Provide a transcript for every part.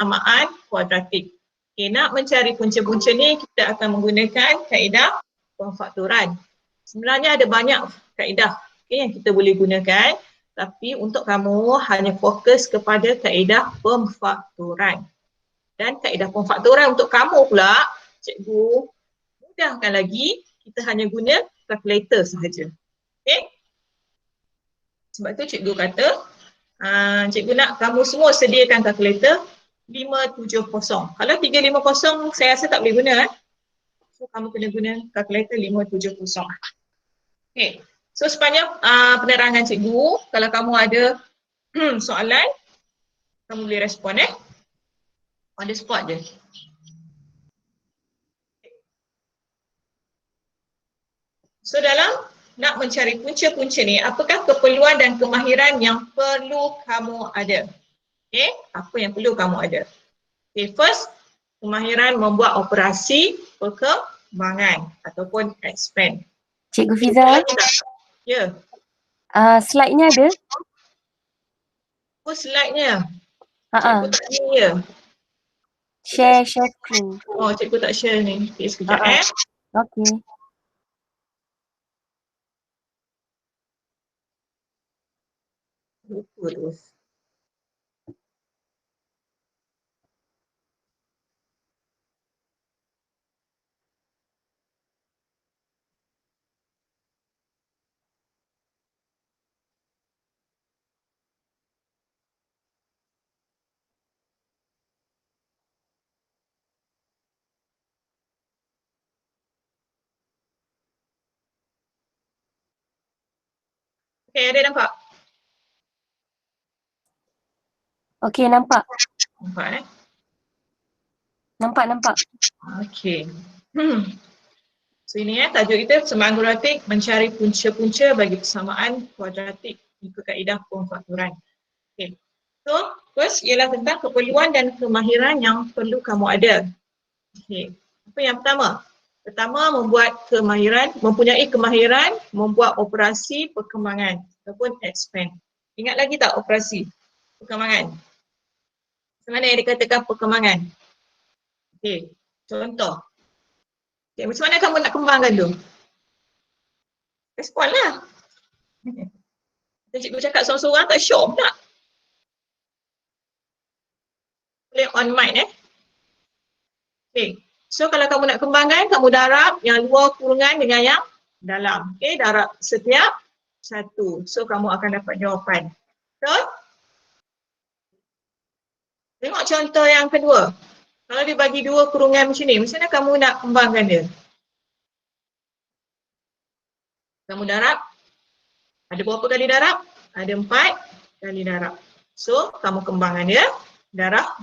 persamaan kuadratik. Okay, nak mencari punca-punca ni kita akan menggunakan kaedah pemfaktoran. Sebenarnya ada banyak kaedah yang kita boleh gunakan, tapi untuk kamu hanya fokus kepada kaedah pemfaktoran. Dan kaedah pemfaktoran untuk kamu pula, cikgu mudahkan lagi, kita hanya guna kalkulator sahaja. Okay? Sebab tu cikgu kata, cikgu nak kamu semua sediakan kalkulator 570. Kalau 350 saya rasa tak boleh guna. So kamu kena guna kalkulator 570. Okay. So sepanjang penerangan cikgu, kalau kamu ada soalan, kamu boleh respon on the spot je. So dalam nak mencari punca-punca ni, apakah keperluan dan kemahiran yang perlu kamu ada? Okay, apa yang perlu kamu ada? Okay, first, kemahiran membuat operasi perkembangan ataupun expand. Cikgu Fiza, ya. Slide-nya ada? Oh, slide-nya. Cikgu tak ni ya. Share screen. Oh, cikgu tak share ni. Okay, sekejap Okay. Lupa terus. Okay, ada nampak? Okay, nampak. Nampak Nampak. Okay. So ini tajuk kita persamaan kuadratik, mencari punca-punca bagi persamaan kuadratik ikut kaedah pemfaktoran. Okay. So first ialah tentang keperluan dan kemahiran yang perlu kamu ada. Okay. Apa yang pertama? Pertama, mempunyai kemahiran membuat operasi perkembangan ataupun expand. Ingat lagi tak operasi perkembangan? Macam mana yang dikatakan perkembangan? Okay, contoh. Okay, macam mana kamu nak kembangkan tu? Respon lah. Cikgu cakap seorang-seorang tak syok tak? Boleh on mic Okay. So kalau kamu nak kembangkan, kamu darab yang luar kurungan dengan yang dalam. Okay, darab setiap satu. So kamu akan dapat jawapan. So, tengok contoh yang kedua. Kalau dia bagi dua kurungan macam ni, macam mana kamu nak kembangkan dia? Kamu darab. Ada berapa kali darab? Ada 4 kali darab. So, kamu kembangkan dia. Darab.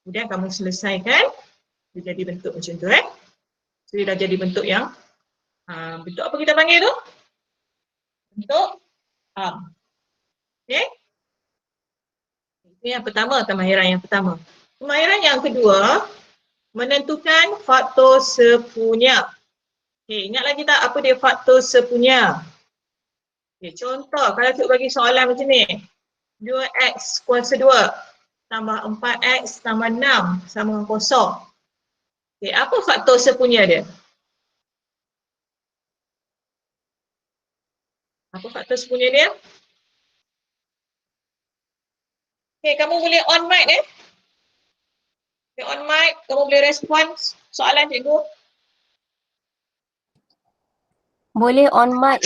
Kemudian kamu selesaikan. Dia jadi bentuk macam tu So, dia dah jadi bentuk yang bentuk apa kita panggil tu? Bentuk arm. Okay? Ini yang pertama, kemahiran yang pertama. Kemahiran yang kedua, menentukan faktor sepunya. Okay, ingat lagi tak apa dia faktor sepunya? Okay, contoh, kalau cikgu bagi soalan macam ni. 2x kuasa 2 tambah 4x tambah 6 sama dengan kosong. Okay, apa faktor sepunya dia? Apa faktor sepunya dia? Okay, kamu boleh on mic Okay, on mic, kamu boleh respon soalan cikgu. Boleh on mic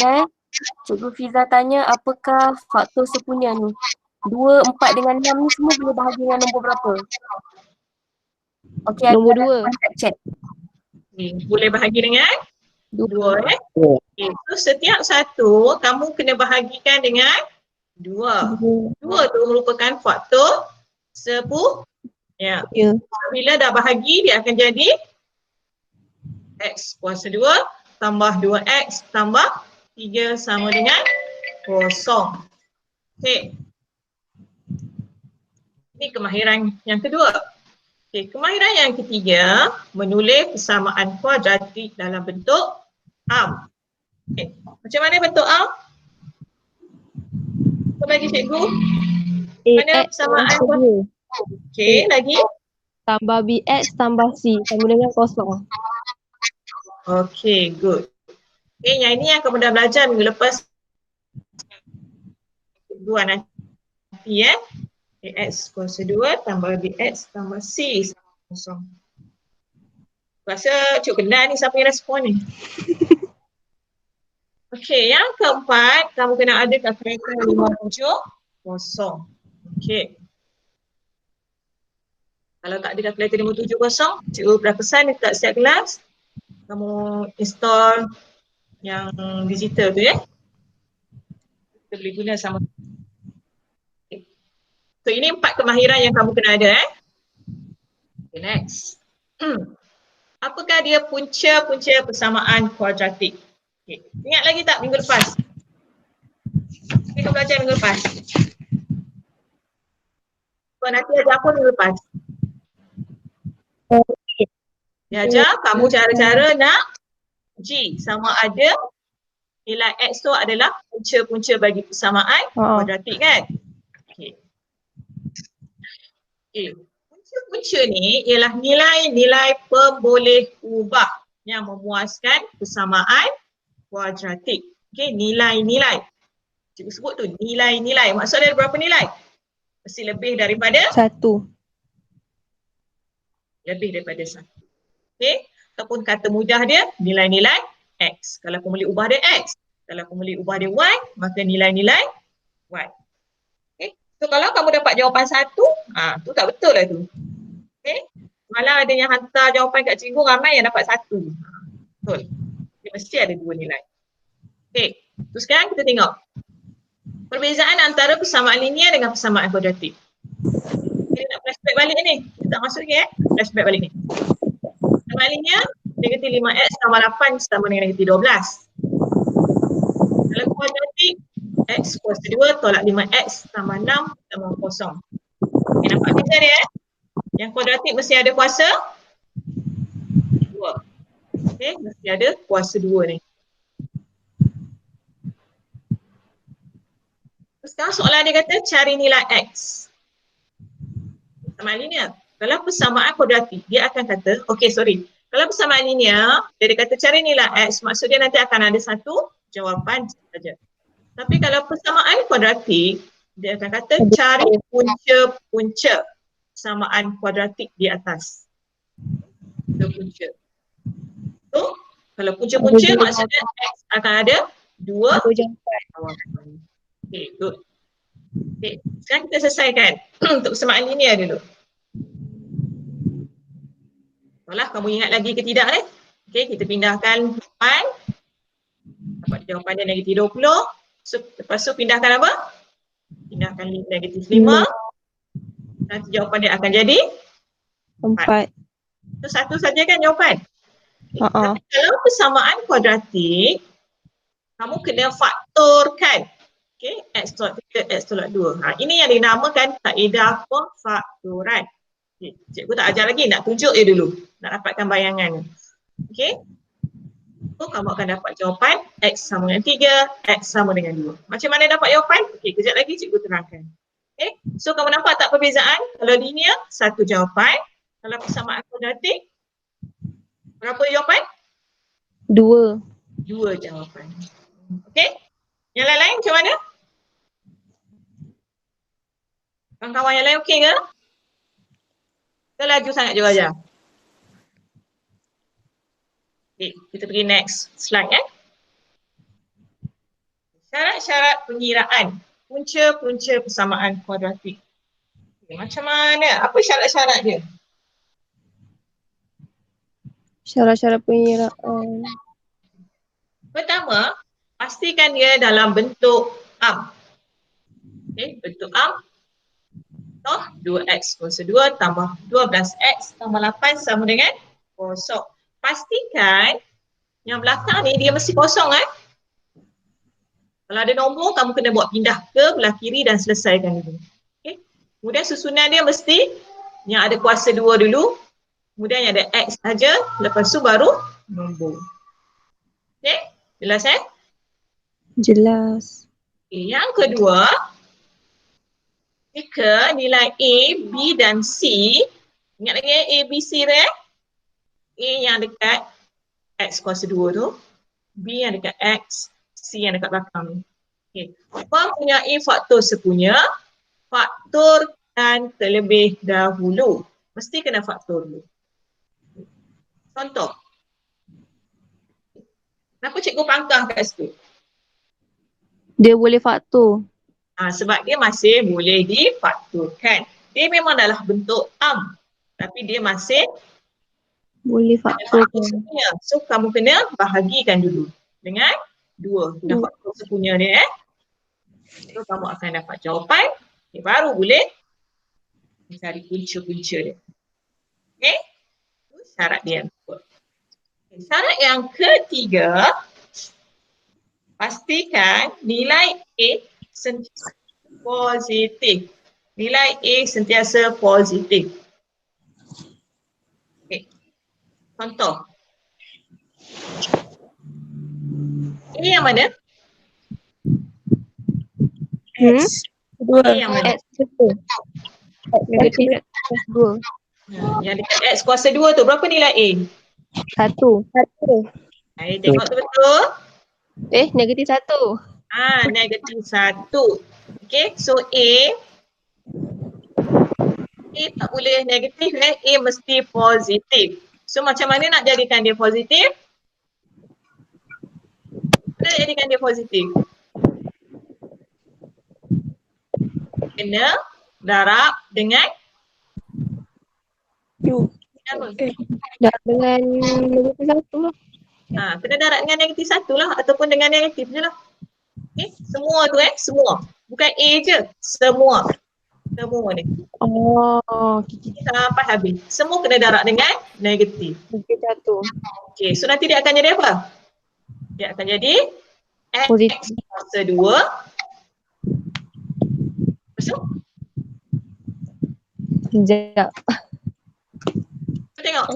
Cikgu Fiza tanya apakah faktor sepunya ni? 2, 4 dengan 6 ni semua boleh bahagi dengan nombor berapa? Okey, nombor 2. Chat. Okay, boleh bahagi dengan 2 Okay, so setiap satu kamu kena bahagikan dengan 2. 2 tu merupakan faktor sepunya. Bila dah bahagi dia akan jadi x kuasa 2 tambah 2x tambah 3 sama dengan 0. Okey. Ini kemahiran yang kedua. Okey, kemahiran yang ketiga, menulis persamaan kuadratik dalam bentuk arm. Okey, macam mana bentuk arm? Apa bagi cikgu? Mana persamaan kuadratik? Okey, lagi? Tambah BX tambah C sama dengan kosong. Okey, good. Okey, yang ini yang kamu dah belajar minggu lepas. Dua nanti AX kuasa 2 tambah BX tambah C sama kosong. Rasa cuk kenal ni siapa yang respon ni. Okey, yang keempat, kamu kena ada kalkulator 570. Okey. Kalau tak ada kalkulator 570, cikgu berpesan dekat setiap kelas, kamu install yang digital tu ya. Kita boleh guna sama. Okay. So ini 4 kemahiran yang kamu kena ada Okay, next. Apakah dia punca-punca persamaan kuadratik? Okay. Ingat lagi tak minggu lepas? Kita belajar minggu lepas. So, nanti ajar apa minggu lepas? Dia ajar kamu cara-cara nak G sama ada nilai X tu adalah punca-punca bagi persamaan kuadratik kan? Okay. Okay. Punca-punca ni ialah nilai-nilai pemboleh ubah yang memuaskan persamaan kuadratik. Okay, nilai-nilai. Cikgu sebut tu nilai-nilai. Maksudnya ada berapa nilai? Mesti lebih daripada? 1. Lebih daripada 1. Okay, ataupun kata mudah dia nilai-nilai X. Kalau kamu boleh ubah dia X. Kalau kamu boleh ubah dia Y, maka nilai-nilai Y. Okay, so kalau kamu dapat jawapan 1, tu tak betul lah tu. Okay, malah ada yang hantar jawapan kat cikgu ramai yang dapat 1. Betul. Dia mesti ada 2 nilai. Okay, so sekarang kita tengok perbezaan antara persamaan linear dengan persamaan kuadratik. Kita nak flashback balik ni. Kita tak masuk lagi flashback balik ni. Persamaan linear, negatif 5x tambah 8 sama dengan negatif 12. Kalau kuadratik, x kuasa 2 tolak 5x tambah 6 tambah 0. Okay, nampak beza dia Yang kuadratik mesti ada kuasa 2. Okay, mesti ada kuasa 2 ni. Sekarang soalan dia kata cari nilai x. Persamaan linear. Kalau persamaan kuadratik, dia akan kata, kalau persamaan linear, dia kata cari nilai x, maksudnya nanti akan ada satu jawapan saja. Tapi kalau persamaan kuadratik, dia akan kata cari punca-punca persamaan kuadratik di atas. Punca. So, kalau punca-punca maksudnya x akan ada 2 jawapan. Okay, good. Okay, sekarang kita selesaikan untuk persamaan linear dulu. Tolak kamu ingat lagi ke tidak ni? Okay, kita pindahkan jawapan. Dapat jawapan dia negatif 20. So, lepas tu pindahkan apa? Pindahkan negatif 5. Nanti jawapan dia akan jadi 4. Itu satu saja kan jawapan? Okay. Tapi kalau persamaan kuadratik, kamu kena faktorkan. Okay, x tolak 3, x tolak 2. Ini yang dinamakan kaedah pemfaktoran. Okay. Cikgu tak ajar lagi, nak tunjuk je dulu. Nak dapatkan bayangan. Okay. So, kamu akan dapat jawapan x sama dengan 3, x sama dengan 2. Macam mana dapat jawapan? Okay, kejap lagi cikgu terangkan. Okay. So, kamu nampak tak perbezaan? Kalau linear, satu jawapan. Kalau persamaan kuadratik, berapa jawapan? 2. 2 jawapan. Okay. Yang lain-lain macam mana? Kawan-kawan yang lain okey ke? Kita laju sangat je ajar. Okay, kita pergi next slide Syarat-syarat pengiraan punca-punca persamaan kuadratik. Okay, macam mana? Apa syarat-syarat dia? Syarat-syarat pengiraan. Pertama, pastikan dia dalam bentuk am. Okay, bentuk am. 2x kuasa 2 tambah 12x tambah 8 sama dengan kosong. Pastikan yang belakang ni dia mesti kosong Kalau ada nombor, kamu kena buat pindah ke belah kiri dan selesaikan dulu. Okay. Kemudian susunan dia mesti yang ada kuasa 2 dulu. Kemudian yang ada x saja, lepas tu baru nombor. Okay, jelas Jelas. Okay. Yang kedua, Jika nilai A, B dan C, ingat lagi A, B, C tu A yang dekat X kuasa 2 tu, B yang dekat X, C yang dekat belakang ni. Okay. Mempunyai faktor sepunya, faktorkan terlebih dahulu. Mesti kena faktor dulu. Contoh. Kenapa cikgu pangkah kat situ? Dia boleh faktor. Sebab dia masih boleh difaktorkan. Dia memang adalah bentuk tapi dia masih Boleh ada faktor. faktor sepunya. So kamu kena bahagikan dulu dengan 2. Dengan faktor sepunya dia So kamu akan dapat jawapan. Baru boleh mencari punca-punca dia. Okay? Itu syarat dia yang kedua. Syarat yang ketiga, pastikan nilai A sentiasa positif. Nilai A sentiasa positif. Okay. Contoh. Ini yang mana? Dua. Ini yang mana? X satu. Negatif X kuasa 2. Yang dekat X kuasa 2 tu, berapa nilai A? 1. Tengok tu betul. Negatif 1. Negatif 1. Okay, so A tak boleh negatif A mesti positif. So macam mana nak jadikan dia positif? Mana nak jadikan dia positif? Kena darab dengan Dah dengan negatif 1 lah. Kena darab dengan negatif 1 lah ataupun dengan negatif je lah. Okay, semua tu semua. Bukan A je, semua. Semua ni. Okay. Sampai habis. Semua kena darab dengan negatif. Negatif 1. Okay, so nanti dia akan jadi apa? Dia akan jadi X Positif. kuasa 2. Lepas tu? Sekejap. Tengok.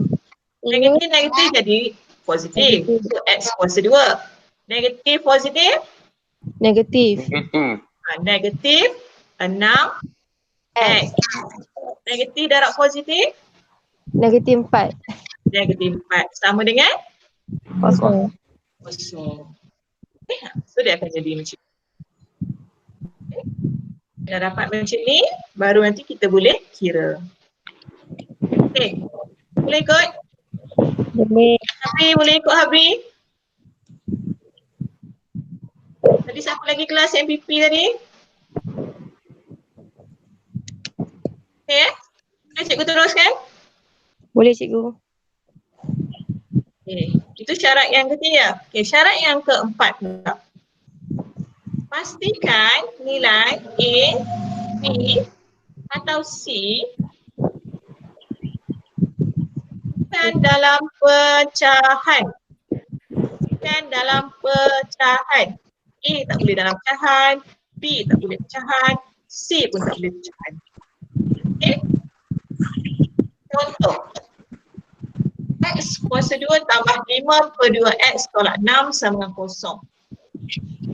Negatif jadi positif. So X kuasa 2. Negatif positif? Negatif. Negatif 6 X. Negatif darab positif? Negatif 4. Negatif 4. Sama dengan? Kosong. Kosong. Okay. So dia akan jadi macam ni. Okay. Dah dapat macam ni, baru nanti kita boleh kira. Okay. Boleh ikut? Boleh. Habis boleh ikut Habis? Tadi siapa lagi kelas MPP tadi? Okay, boleh cikgu teruskan? Boleh cikgu. Okay. Itu syarat yang ketiga. Okay, syarat yang keempat pula. Pastikan nilai A, B atau C bukan dalam pecahan. Bukan dalam pecahan. A tak boleh dalam pecahan, B tak boleh pecahan, C pun tak boleh pecahan. Okay? Contoh. X kuasa 2 tambah 5 per 2X tolak 6 sama dengan kosong.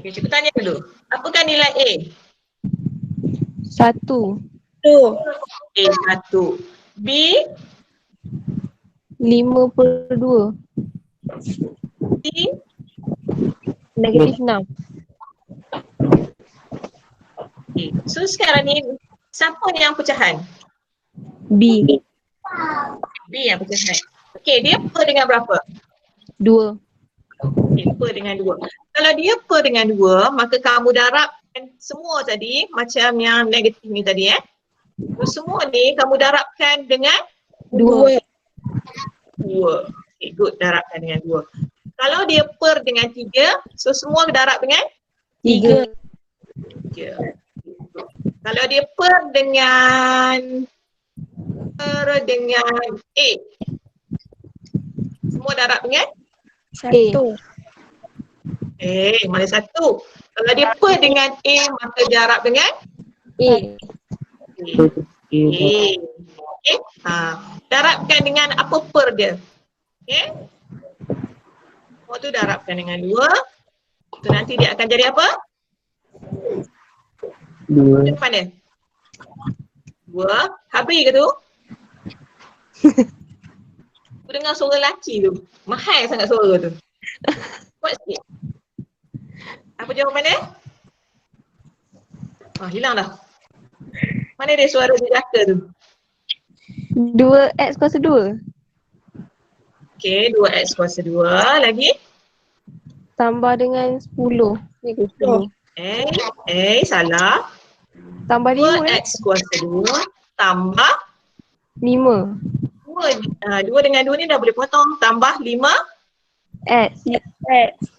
Okay, cikgu tanya dulu. Apakah nilai A? 1. A 1. B? 5 per 2. C? Negatif 6. Okay. So sekarang ni, siapa yang pecahan? B. B yang pecahan. Okay, dia per dengan berapa? 2. Okay, per dengan 2. Kalau dia per dengan 2, maka kamu darabkan semua tadi, macam yang negatif ni tadi So, semua ni kamu darabkan dengan 2. 2. Okay, good, darabkan dengan 2. Kalau dia per dengan 3, so semua darab dengan 3. 3. Kalau dia per dengan A, semua darab dengan mana satu? Kalau dia per dengan A, maka darab dengan A. Okay. Darabkan dengan apa per dia? Okay. Semua tu darabkan dengan 2. So nanti dia akan jadi apa? 2. Depan dia. 2. Habis ke tu? Aku dengar suara lelaki tu. Mahal sangat suara tu. Kuat sikit. Apa jawapan dia? Hilang dah. Mana dia suara jejaka tu? 2x kuasa 2. Okey, 2x kuasa 2. Lagi? Tambah dengan 10. Ni ke 10? Salah. Tambah 5 2x kuasa 2 tambah 5. 2 dengan 2 ni dah boleh potong. Tambah 5. X.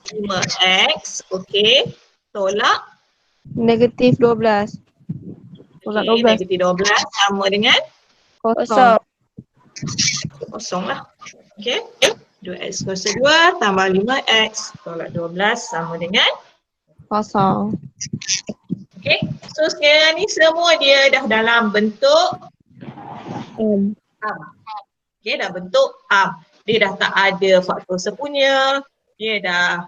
5x. Okey. Tolak. Negatif 12. Tolak Okey, 12. negatif 12 sama dengan Kosong. kosong lah. Okey. 2x kuasa 2 tambah 5x tolak 12 sama dengan Kosong. okey. So sekarang ni semua dia dah dalam bentuk am. Okey, dah bentuk am. Dia dah tak ada faktor sepunya. Dia dah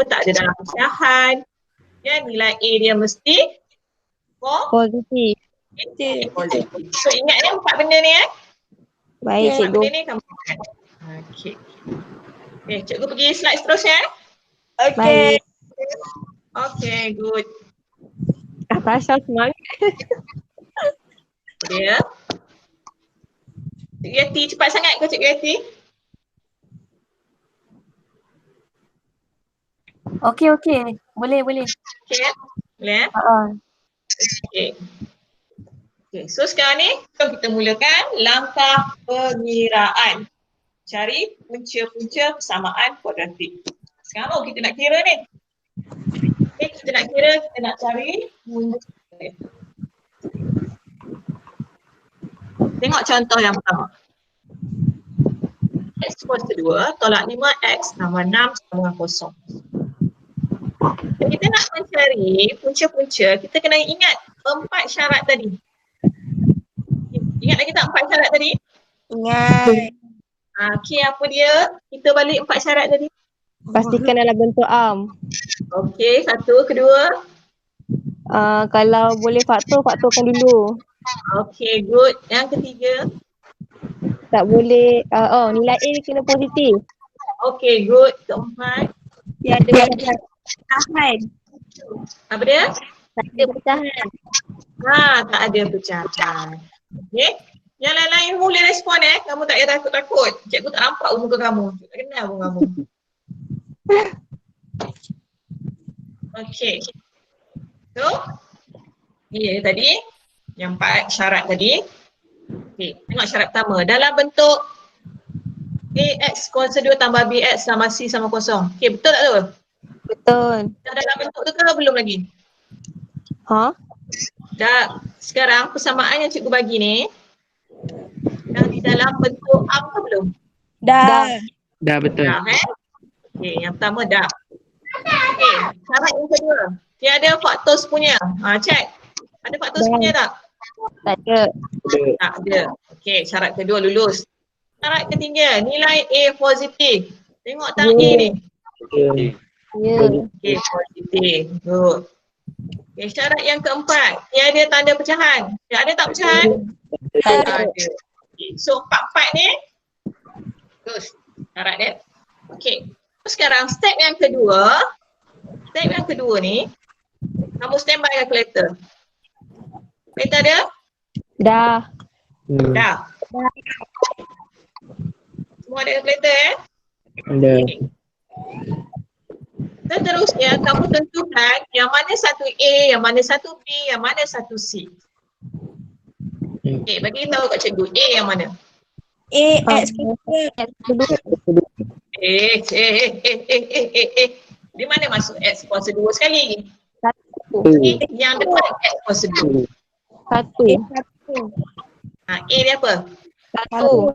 tak ada dalam pecahan. Ya, nilai A dia mesti Positif. positif. So ingat ya 4 benda ni Baik, 4 cikgu. benda ni kamu ingat. Okey. Okay, cikgu pergi slide seterusnya. Baik. Okay, good. Tasha semangat. Dia. Cik Yati cepat sangat ke Cik Yati? Okey. Boleh. Okay ya? Boleh ya? Okay. Okay, so sekarang ni kita mulakan langkah pengiraan. Cari punca-punca persamaan kuadratik. Sekarang kita nak kira ni. Okay, kita nak cari punca. Tengok contoh yang pertama. X kuasa 2 tolak 5x tambah 6 sama dengan kosong. Kita nak mencari punca-punca, kita kena ingat 4 syarat tadi. Ingat lagi tak 4 syarat tadi? Ingat. Okey, apa dia? Kita balik 4 syarat tadi. Pastikan dalam bentuk am. Okey, 1, kedua. Kalau boleh faktorkan dulu. Okey, good. Yang ketiga. Tak boleh, nilai A kena positif. Okey, good. Keempat. Tiada pecahan. Apa dia? Tak ada pecahan. Tak ada pecahan. Okey. Yang lain-lain boleh respon Kamu tak payah takut-takut. Cikgu tak nampak muka kamu. Tak kenal pun kamu. Okey. So, ni tadi. Yang 4 syarat tadi. Okey, tengok syarat pertama. Dalam bentuk AX kuasa 2 tambah BX sama C sama kosong. Okey, betul tak tu? Betul. Dah dalam bentuk tu ke belum lagi? Dah, sekarang persamaan yang cikgu bagi ni dah di dalam bentuk am ke belum? Dah. Dah betul. Dah Okey, yang pertama dah. Okey, syarat yang kedua. Tiada faktor sepunya. Check. Ada faktor sepunya tak? Tak ada. Tak ada. Okey, syarat kedua lulus. Syarat ketiga, nilai A positif. Tengok tang A ni. Ya. Okey, positif. Good. Okey, syarat yang keempat, tiada tanda pecahan. Ada tak pecahan? Tak ada. Ada. Okay. So, 4-4 ni terus syarat dia. Okey. So, sekarang step yang kedua. Step yang kedua ni, kamu standby calculator. Calculator dia? Dah. Dah. Semua ada calculator Ada. Okay. Seterusnya, kamu tentukan yang mana satu A, yang mana satu B, yang mana satu C. Okey, bagi tahu kat cikgu, A yang mana? X. Di mana masuk X kuasa 2 sekali? Satu. Yang depan X kuasa 2. Satu. A dia apa? Satu.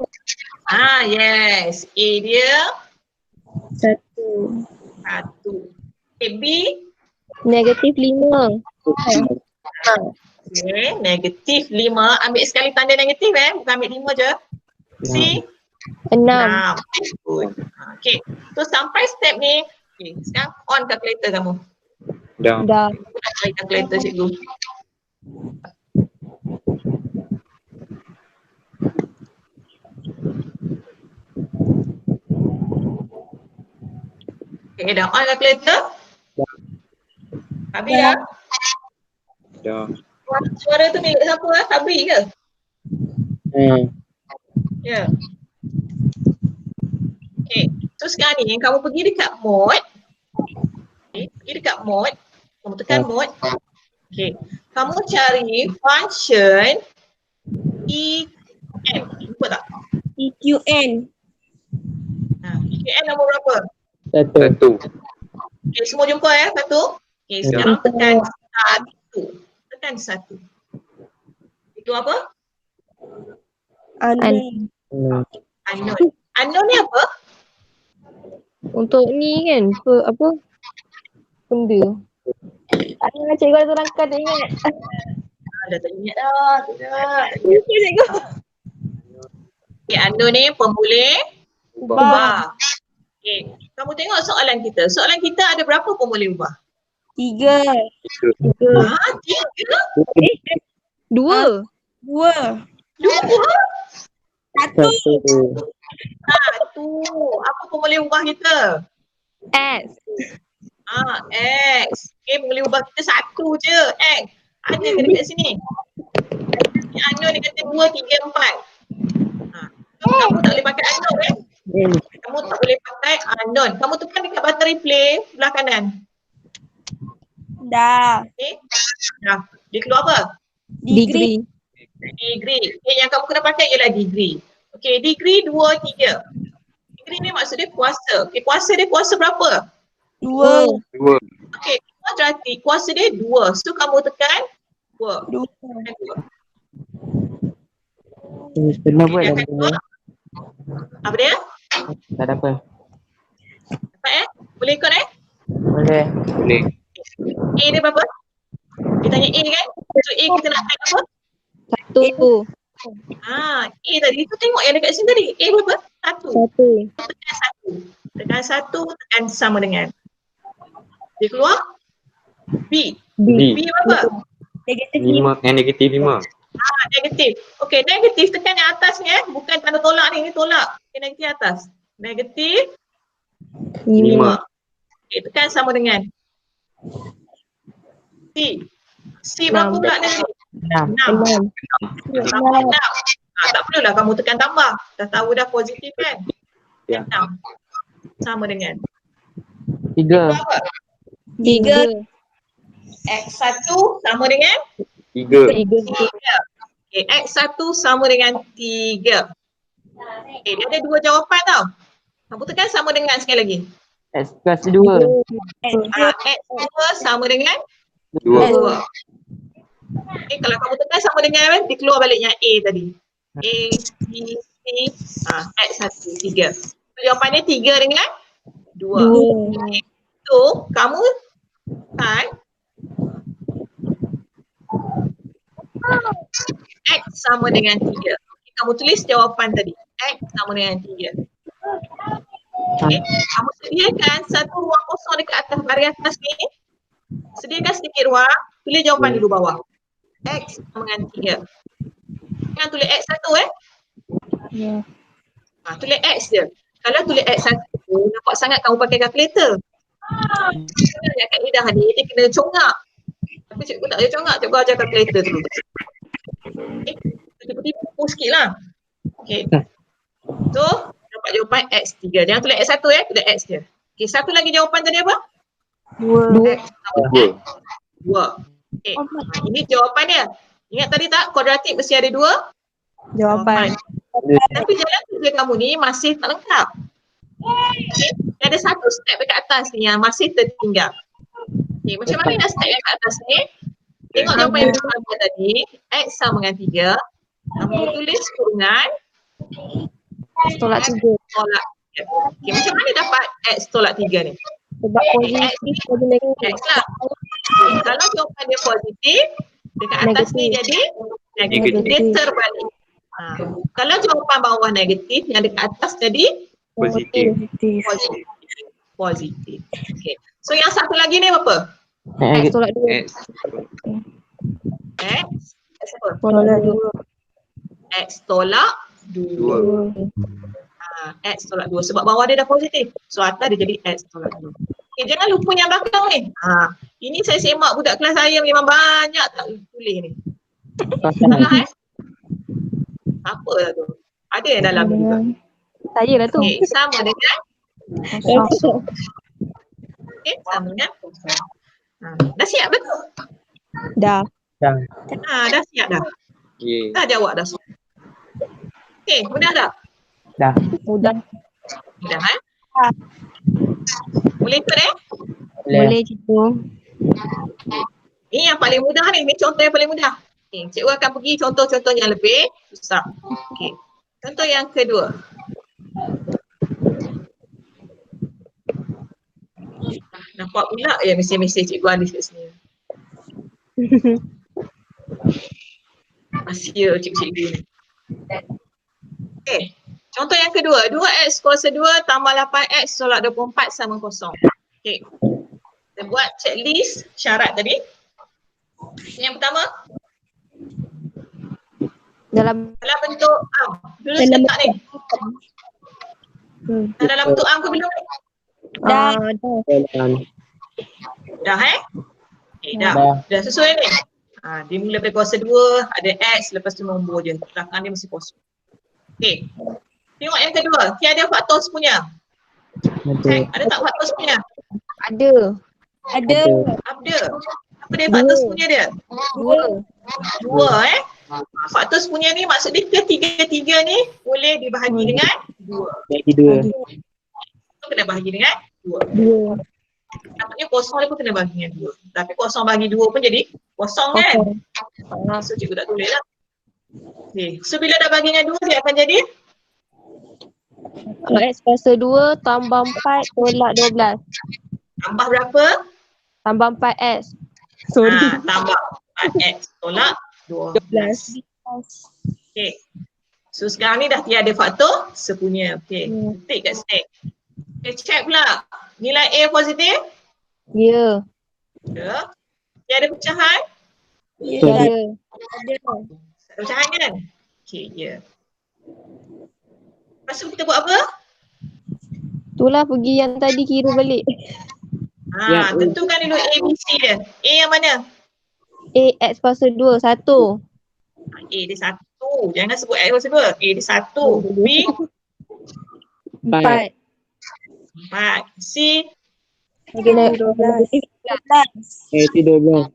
Yes. A dia Satu. 1. B? Negatif 5. Okay, negatif 5. Ambil sekali tanda negatif bukan ambil 5 je. C? 6. 6. Good. Okay. So sampai step ni, okay, sekarang on calculator kamu. Dah. Dah. Aku nak cari calculator cikgu. Okay, dah on calculator? Habis dah? Dah. Suara tu milik siapa lah? Sabri ke? Ya. Okay, so sekarang ni kamu pergi dekat mode. Okay, pergi dekat mode. Kamu tekan mode. Okay, kamu cari function EN. Jumpa tak? EQN. EN nombor berapa? 1. Okay, semua jumpa ya? Satu? Okay, sekarang tekan 1. Tekan 1. Itu apa? Unknown. Unknown. Unknown ni apa? Untuk ni kan, apa? Benda. Cikgu ada terangkan, tak ingat. Dah tak ingat dah. Tidak. Lupa cikgu. Okay, unknown ni pemboleh Ubah. Okay, kamu tengok soalan kita. Soalan kita ada berapa pemboleh ubah? 3. Ha, 3? 2. 2. 2? 1. 1. Apa pemboleh ubah kita? S. X. Okay, pemboleh ubah kita 1 je. X. Ada ke dekat sini? Unknown dia kata 2, 3, 4. Kamu tak boleh pakai unknown kan? Kamu tak boleh pakai unknown. Kamu tekan dekat button replay sebelah kanan. Dah. Okay. Dah. Dia keluar apa? Degree. Degree. Okay, yang kamu kena pakai ialah degree. Okay, degree 2, 3. Degree ni maksud dia kuasa. Okay, kuasa dia kuasa berapa? 2. 2. Okay, kuadratik kuasa dia 2. So kamu tekan 2. 2. Tekan 2. Pernah Okay, buat dia dah akan benda keluar. ni. Apa dia? Tak ada apa. Dapat Boleh ikut Boleh. Boleh. A dia berapa? Dia tanya A kan? So A kita nak type apa? 1. A tadi. Kita tengok yang dekat sini tadi. A berapa? 1. 1. Tekan 1. Tekan 1, tekan sama dengan. Dia keluar? B. B. B berapa? Negatif 5. Negatif 5. Negatif. Okey, negatif tekan yang atas ni bukan tanda tolak ni tolak. Okay, negatif atas. Negatif 5. 5. okey, tekan sama dengan. C. C berapa 6. pula dia? 6. 6. 6. Tambah 6. Tak perlulah kamu tekan tambah. Dah tahu dah positif kan? Ya. 6. Sama dengan. 3. Berapa? 3. X1 sama dengan 3. 3. 3. Okay, X1 sama dengan 3. Okay, dia ada 2 jawapan tau. Kamu tekan sama dengan sekali lagi. X plus 2. X2 sama dengan 2. 2. Okay, kalau kamu tekan sama dengan dia keluar baliknya A tadi. A, B, C, X1, 3. So, jawapannya 3 dengan 2. 2. So, kamu type X sama dengan 3. Okay, kamu tulis jawapan tadi. X sama dengan 3. Okay. Kamu sediakan satu ruang kosong dekat atas baris atas ni. Sediakan sedikit ruang. Tulis jawapan dulu bawah. X sama dengan 3. Jangan tulis X1 Ya. Tulis X je. Kalau tulis X1, nampak sangat kamu pakai kalkulator. Sebenarnya kaedah ni dia kena congak. Tapi cikgu tak boleh congak, cikgu ajar kalkulator dulu. Okay. Tipu-tipu sikit lah. Okay. So, dapat jawapan X3. Jangan tulis X1 tulis X je. Okay, satu lagi jawapan tadi apa? 2. X sama dengan 2. Okay. Ini jawapan dia. Ingat tadi tak? Kuadratik mesti ada 2 Jawapan. Tapi jalan kerja kamu ni masih tak lengkap. Okay. Ada satu step dekat atas ni yang masih tertinggal. Okay. Macam mana nak step yang kat atas ni? Tengok jawapan yang pertama tadi. X sama dengan 3. Kamu tulis kurungan Tolak 3. tolak 3. Okay. Macam mana dapat X tolak 3 ni? Sebab positif jadi negatif. X lah. Kalau jawapan dia positif, dekat atas ni jadi negatif. Dia terbalik. Kalau jawapan bawah negatif, yang dekat atas jadi Positif. positif. Positif. Okay. So yang satu lagi ni apa? X tolak 2. X. X apa? Tolak 2. X tolak 2. X tolak 2 sebab bawah dia dah positif. So atas dia jadi X tolak 2. Okay, jangan lupa yang belakang ni. Ini saya semak budak kelas saya memang banyak tak tulis ni. Salah apa lah tu? Ada yang dalam ni juga. Saya lah tu. Okay, sama dengan Kosong. okay, sama dengan kosong. Dah siap dah tu? Dah. Dah siap dah. Yeah. Dah jawab dah semua. Okay, mudah tak? Dah. Mudah. Mudah Boleh ikut Boleh cikgu. Ni yang paling mudah ni. Ni contoh yang paling mudah. Okay, cikgu akan pergi contoh-contoh yang lebih susah. Okay. Contoh yang kedua. Nampak pula ya mesej-mesej cikgu Alis kat sini. Asia cikgu-cikgu ni. Okay. Contoh yang kedua. 2x kuasa 2 tambah 8x tolak 24 sama kosong. Okay. Kita buat checklist syarat tadi. Yang pertama. Dalam bentuk dulu letak ni. Dalam bentuk ke belum? dah. Dah Okay, dah sesuai ni. Dia mula dari kuasa 2, ada X, lepas tu nombor je. Belakang dia mesti kosong. Okay. Tengok yang kedua. Tiada faktor sepunya. Check, ada tak faktor sepunya? Ada. Ada. Apa dia faktor sepunya dia? 2. 2 Faktor sepunya ni maksud dia ketiga-tiga ni boleh dibahagi dengan 2. Bagi 2. Tu kena bahagi dengan 2. Maksudnya kosong dia pun kena bahagi dengan 2. Tapi kosong bagi 2 pun jadi kosong kan? So cikgu tak tulis lah. Okay. So bila dah bagi dengan 2 dia akan jadi? Kalau X kuasa 2 tambah 4 tolak 12. Tambah berapa? Tambah 4X. Sorry. Tambah 4X tolak 12. Okay. So sekarang ni dah tiada faktor sepunya. Okay. Ketik kat sini. Okay, check pula. Nilai A positif? Ya. Ya. Tiada pecahan? Ya. Ada pecahan kan? Okay, ya. Lepas tu kita buat apa? Itulah pergi yang tadi kira balik. Tentukan dulu A, B, C dia. A yang mana? A X kuasa 2, 1. A dia 1. Jangan sebut X kuasa 2. A dia 1. B 4. 4. C Negatif 12.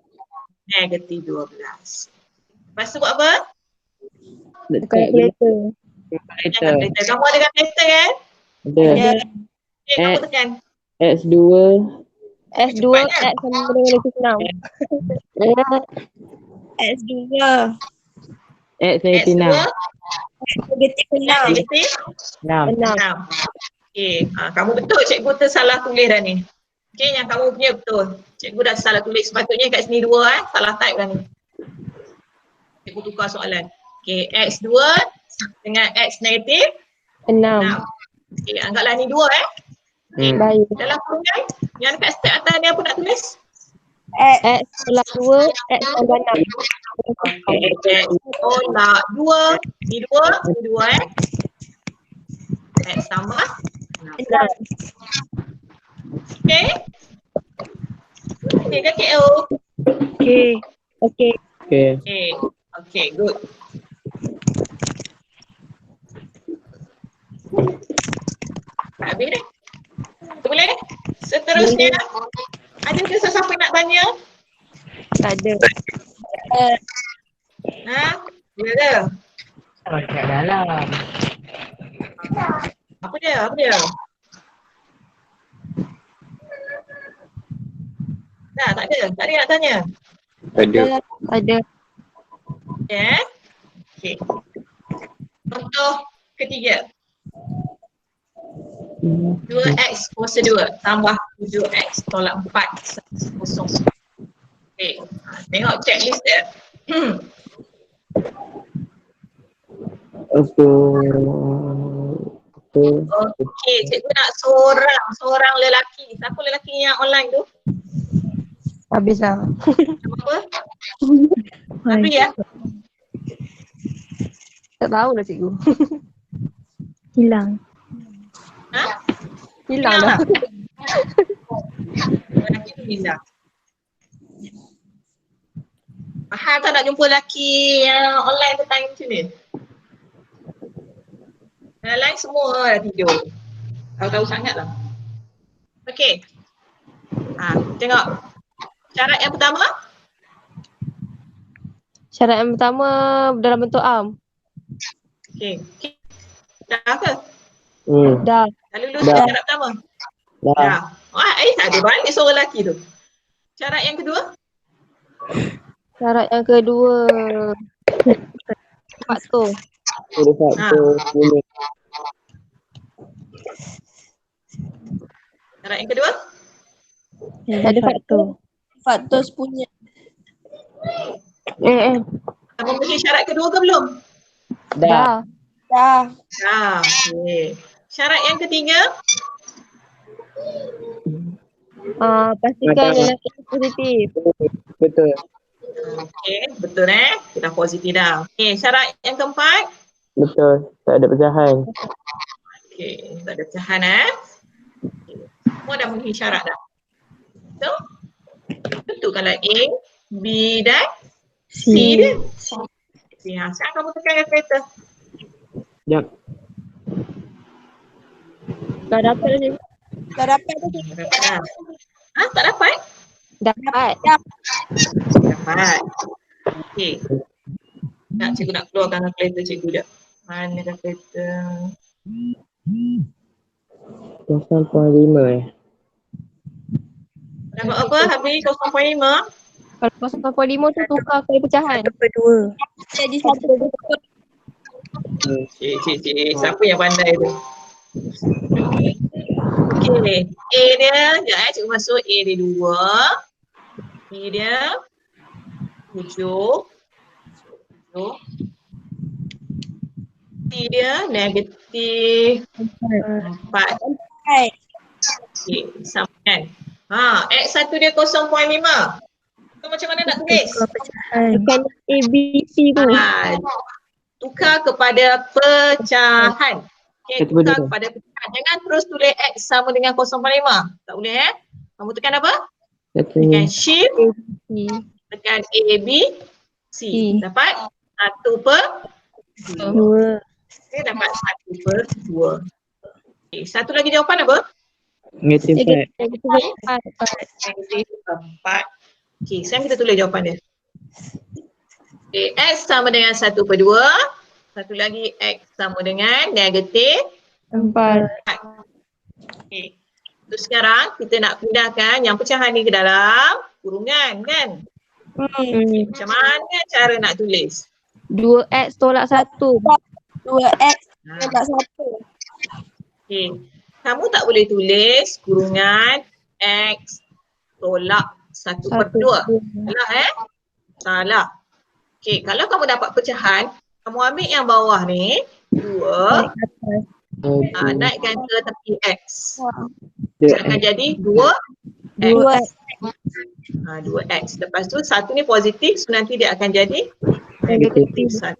negatif 12. Lepas tu buat apa? Dekat kalkulator. Kalkulator. Kamu ada kalkulator kan? Ada. Okay, kamu tekan. X2. S2 X sama dengan negatif 6. S2 X negatif 6. negatif 6. Negatif 6. 6. Okay, kamu betul cikgu tersalah tulis dah ni. Okay, yang kamu punya betul. Cikgu dah salah tulis. Sepatutnya kat sini 2 salah type dah ni. Cikgu tukar soalan. Okay, X2 dengan X negatif 6. 6. Okay, anggaplah ni 2 Baik. Dalam kurungan yang dekat step atas ni apa nak tulis? X tolak 2, X tambah 6. X tolak 2. Ni 2, ni 2 X tambah 6. 6. Okay? Okay ke KO? Okey. Okey. Okay. Okay. Okay, good. Habis dah. Boleh? Seterusnya, ada ke sesiapa nak tanya? Tak ada. Dia ada. Oh, kat dalam. Apa dia? Apa dia? Tak ada. Tak ada yang nak tanya. Ada. Ada. Ya. Okay. Contoh ketiga. 2x kuasa 2 tambah 7x tolak 4 kosong. Okay. Tengok checklist dia. Okay, cikgu nak seorang lelaki. Siapa lelaki yang online tu? Habis dah. Nama apa? Tapi ya, Tak tahu lah cikgu. Hilang. ha? Hilang dah. Lelaki tu hilang. Faham tak nak jumpa lelaki yang online petang macam ni? Yang lain semua dah tidur. Tahu-tahu sangat lah. Okey. Tengok. Syarat yang pertama. Syarat yang pertama dalam bentuk am. Okey. Dah ke? Dah. Dah lulus Dah. syarat pertama? Dah. Tak ada balik seorang lelaki tu. Syarat yang kedua? Syarat yang kedua. Faktor. Ada faktor punya. Syarat yang kedua? Ada faktor. Faktor sepunya. Dah memenuhi syarat kedua ke belum? Dah. Dah. Dah. Okey. Syarat yang ketiga? Pastikan Ada. lelaki positif. Betul. Okey, betul Kita positif dah. Okey, syarat yang keempat? Betul. Tak ada pecahan. Okey, tak ada pecahan Semua dah memenuhi syarat dah. So, tentukanlah A, B dan C dia. Sekarang kamu tekan kalkulator. Sekejap. Dah dapat dah cikgu. Dah dapat tu. Dapat dah. Tak dapat? Dapat. Dapat. Okey. Cikgu nak keluarkan kalkulator cikgu dah. Mana kalkulator? 0.5 Dapat apa? Habis 0.5? Kalau 0.5 tu tukar ke pecahan. Kedua. Jadi satu. Cik. Siapa yang pandai tu? Okey. A dia, sekejap cikgu masuk. A dia 2. B dia 7. C dia negatif 4. Okey, sama kan? X1 dia 0.5. Tu macam mana nak tulis? Tekan A, B, C tu. Tukar kepada pecahan. Okey, Satu benda tukar tu. kepada pecahan. Jangan terus tulis X sama dengan 0.5. Tak boleh Kamu tekan apa? Tekan Satu. shift, C. tekan A, B, C. Dapat 1/2. 2. Okey, dapat 1/2. Okey, satu lagi jawapan apa? Negatif 4. Negatif 4. Okey, sekarang kita tulis jawapan dia. Okay, X sama dengan 1/2. Satu lagi X sama dengan negatif 4. 4. Okay. Terus sekarang kita nak pindahkan yang pecahan ni ke dalam kurungan kan? Macam mana cara nak tulis? 2X tolak 1. 2X Ha. tolak 1. Okay. Kamu tak boleh tulis kurungan X tolak 1/2. Salah Salah. Okay, kalau kamu dapat pecahan, kamu ambil yang bawah ni, 2, naikkan ke tepi X. Akan jadi 2X. 2X. Lepas tu satu ni positif, so nanti dia akan jadi negatif 1.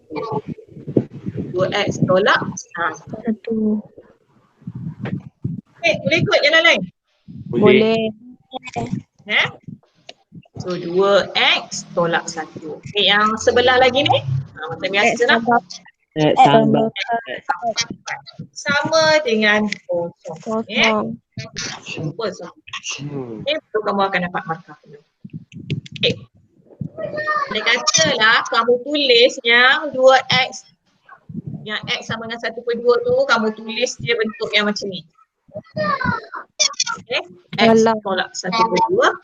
2X tolak 1. Okay, boleh ikut jalan lain? Boleh. So 2X tolak 1. Okay, yang sebelah lagi ni, macam biasa lah. Tambah. Sama dengan kosong. Kosong. Kosong. Okay, so kamu akan dapat markah penuh. Okay. Dia katalah kamu tulis yang 2X, yang X sama dengan 1/2 tu, kamu tulis dia bentuk yang macam ni. Okay. X tolak 1/2.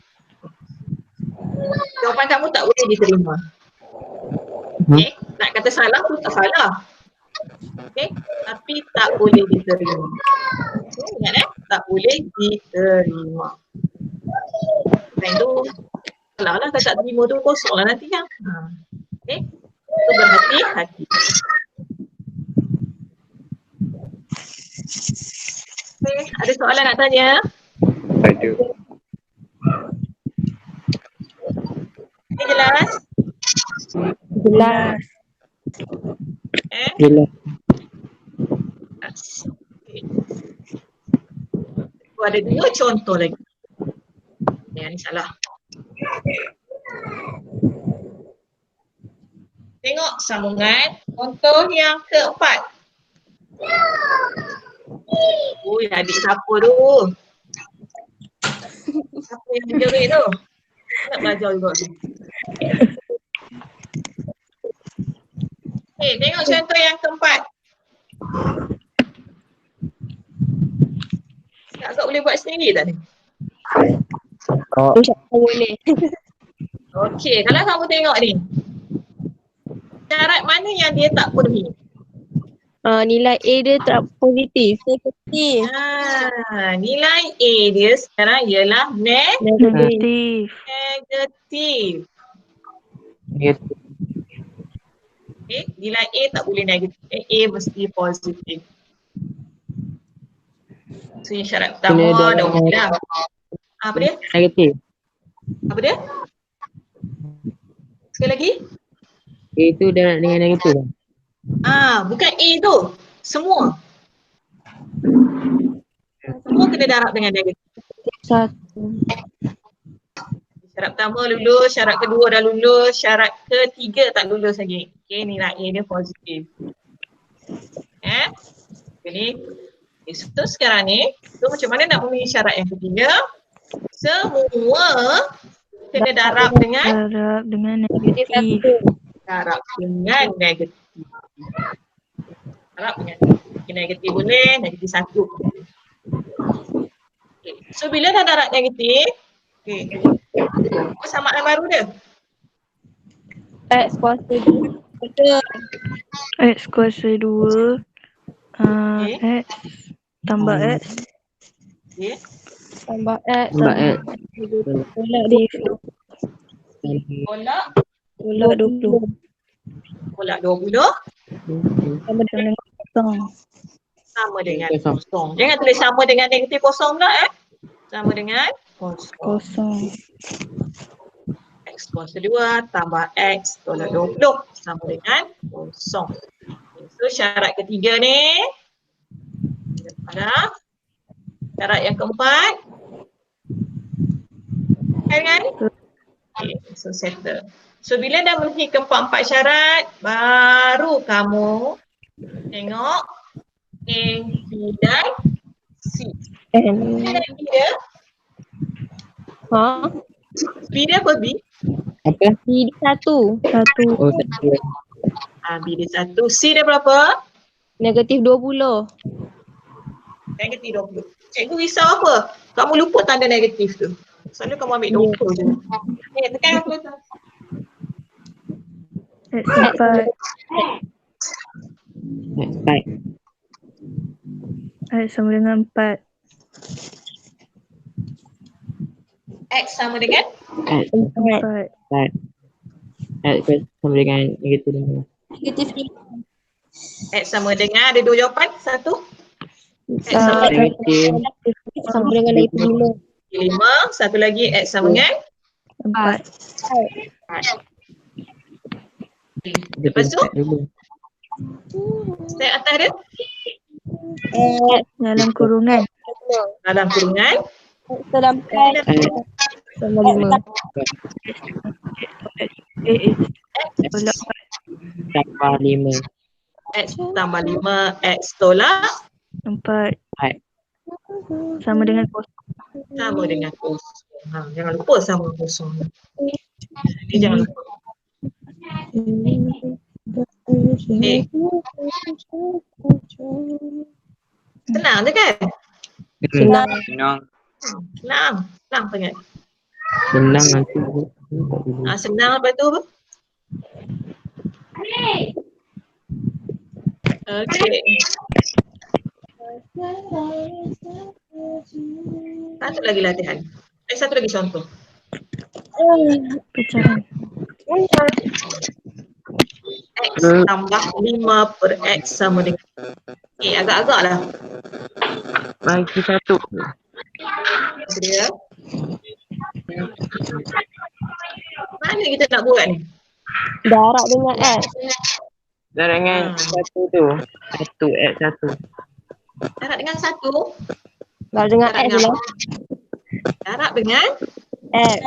Jawapan kamu tak boleh diterima. Okay. Nak kata salah tu tak salah. Okay. Tapi tak boleh diterima. Okay. Ingat tak boleh diterima. Dan itu salah lah, kalau tak terima tu kosong lah nanti kan. Okay. So berhati-hati. Okay. Ada soalan nak tanya? Ada. Ini jelas? 11. Jelas. Okay. Ada 2 contoh lagi. Yang ni salah. Tengok sambungan contoh yang keempat. Ui, adik siapa tu? Siapa yang menjerit tu? Nak belajar juga tu. Okay, tengok contoh yang keempat. Kak boleh buat sendiri tak ni? Oh, InsyaAllah boleh. Okey, kalau kamu tengok ni. Syarat mana yang dia tak penuhi? Nilai A dia tak positif. Negatif. Nilai A dia sekarang ialah Negatif. negatif. negatif. Okay, nilai A tak boleh negatif. A mesti positif. So yang syarat Kena pertama dah dalam okey dah. Apa dia? Negatif. Apa dia? Sekali lagi? Itu dah dengan negatif. Bukan A tu. Semua. Semua kena darab dengan negatif. 1. Syarat pertama lulus, syarat kedua dah lulus, syarat ketiga tak lulus lagi. Okay, nilai A dia positif. Jadi, so sekarang ni, so macam mana nak memenuhi syarat yang ketiga? Semua kena darab dengan negatif. darab dengan negatif. Darab dengan negatif boleh, negatif 1. Okay. So bila dah darab negatif, okay. Apa samaan baru dia? X kuasa 2. Betul. X kuasa 2 Okay. X tambah X Okay. Tambah X. Tambah X. Tolak dia. Tolak Tolak 20. tolak 20 Sama dengan kosong. sama dengan Kosong. kosong. Jangan tulis sama dengan negatif kosong pula Sama dengan kosong. Kosong. X kuasa 2 tambah X tolak 20 sama dengan kosong. Okay, so syarat ketiga ni. Ada. Syarat yang keempat. Kan? Okay, so settle. So bila dah memenuhi keempat-empat syarat, baru kamu tengok A, B dan C. N. B dan B dia, B dia apa B? Apa? B 1. Oh, satu. B dia 1. C dia berapa? Negatif 20. Negatif 20. Cikgu risau apa? Kamu lupa tanda negatif tu. Selalu kamu ambil 20 je. Okay, tekan apa tu? X 4 Baik. X sama dengan 4 X sama dengan? X. 4 Baik. X sama dengan negatif 5. Negatif 5. X sama dengan, ada dua jawapan. Satu. X sama dengan Negatif. Sama dengan negatif 5. 5. Satu lagi X sama dengan 4 Lepas tu, step atas dia dalam kurungan dalam kurungan Dalam pen. Sama 5. tolak Tambah 5. X tambah 5 X tolak 4 Baik. sama dengan kosong. sama dengan kosong. Jangan lupa sama kosong. Ini jangan lupa. Okay. Senang je kan? Senang. Senang. Senang sangat. Senang nanti. Senang lepas tu apa? Okay. Satu lagi latihan. Satu lagi contoh. Pecahan X tambah 5 per X sama dengan agak-agak lah. Bagi 1. Dia. Mana kita nak buat ni? Darab dengan X. Dan dengan satu tu. Satu X satu. Darab dengan 1. Darab dengan Darab X dengan je lah. Darab dengan X.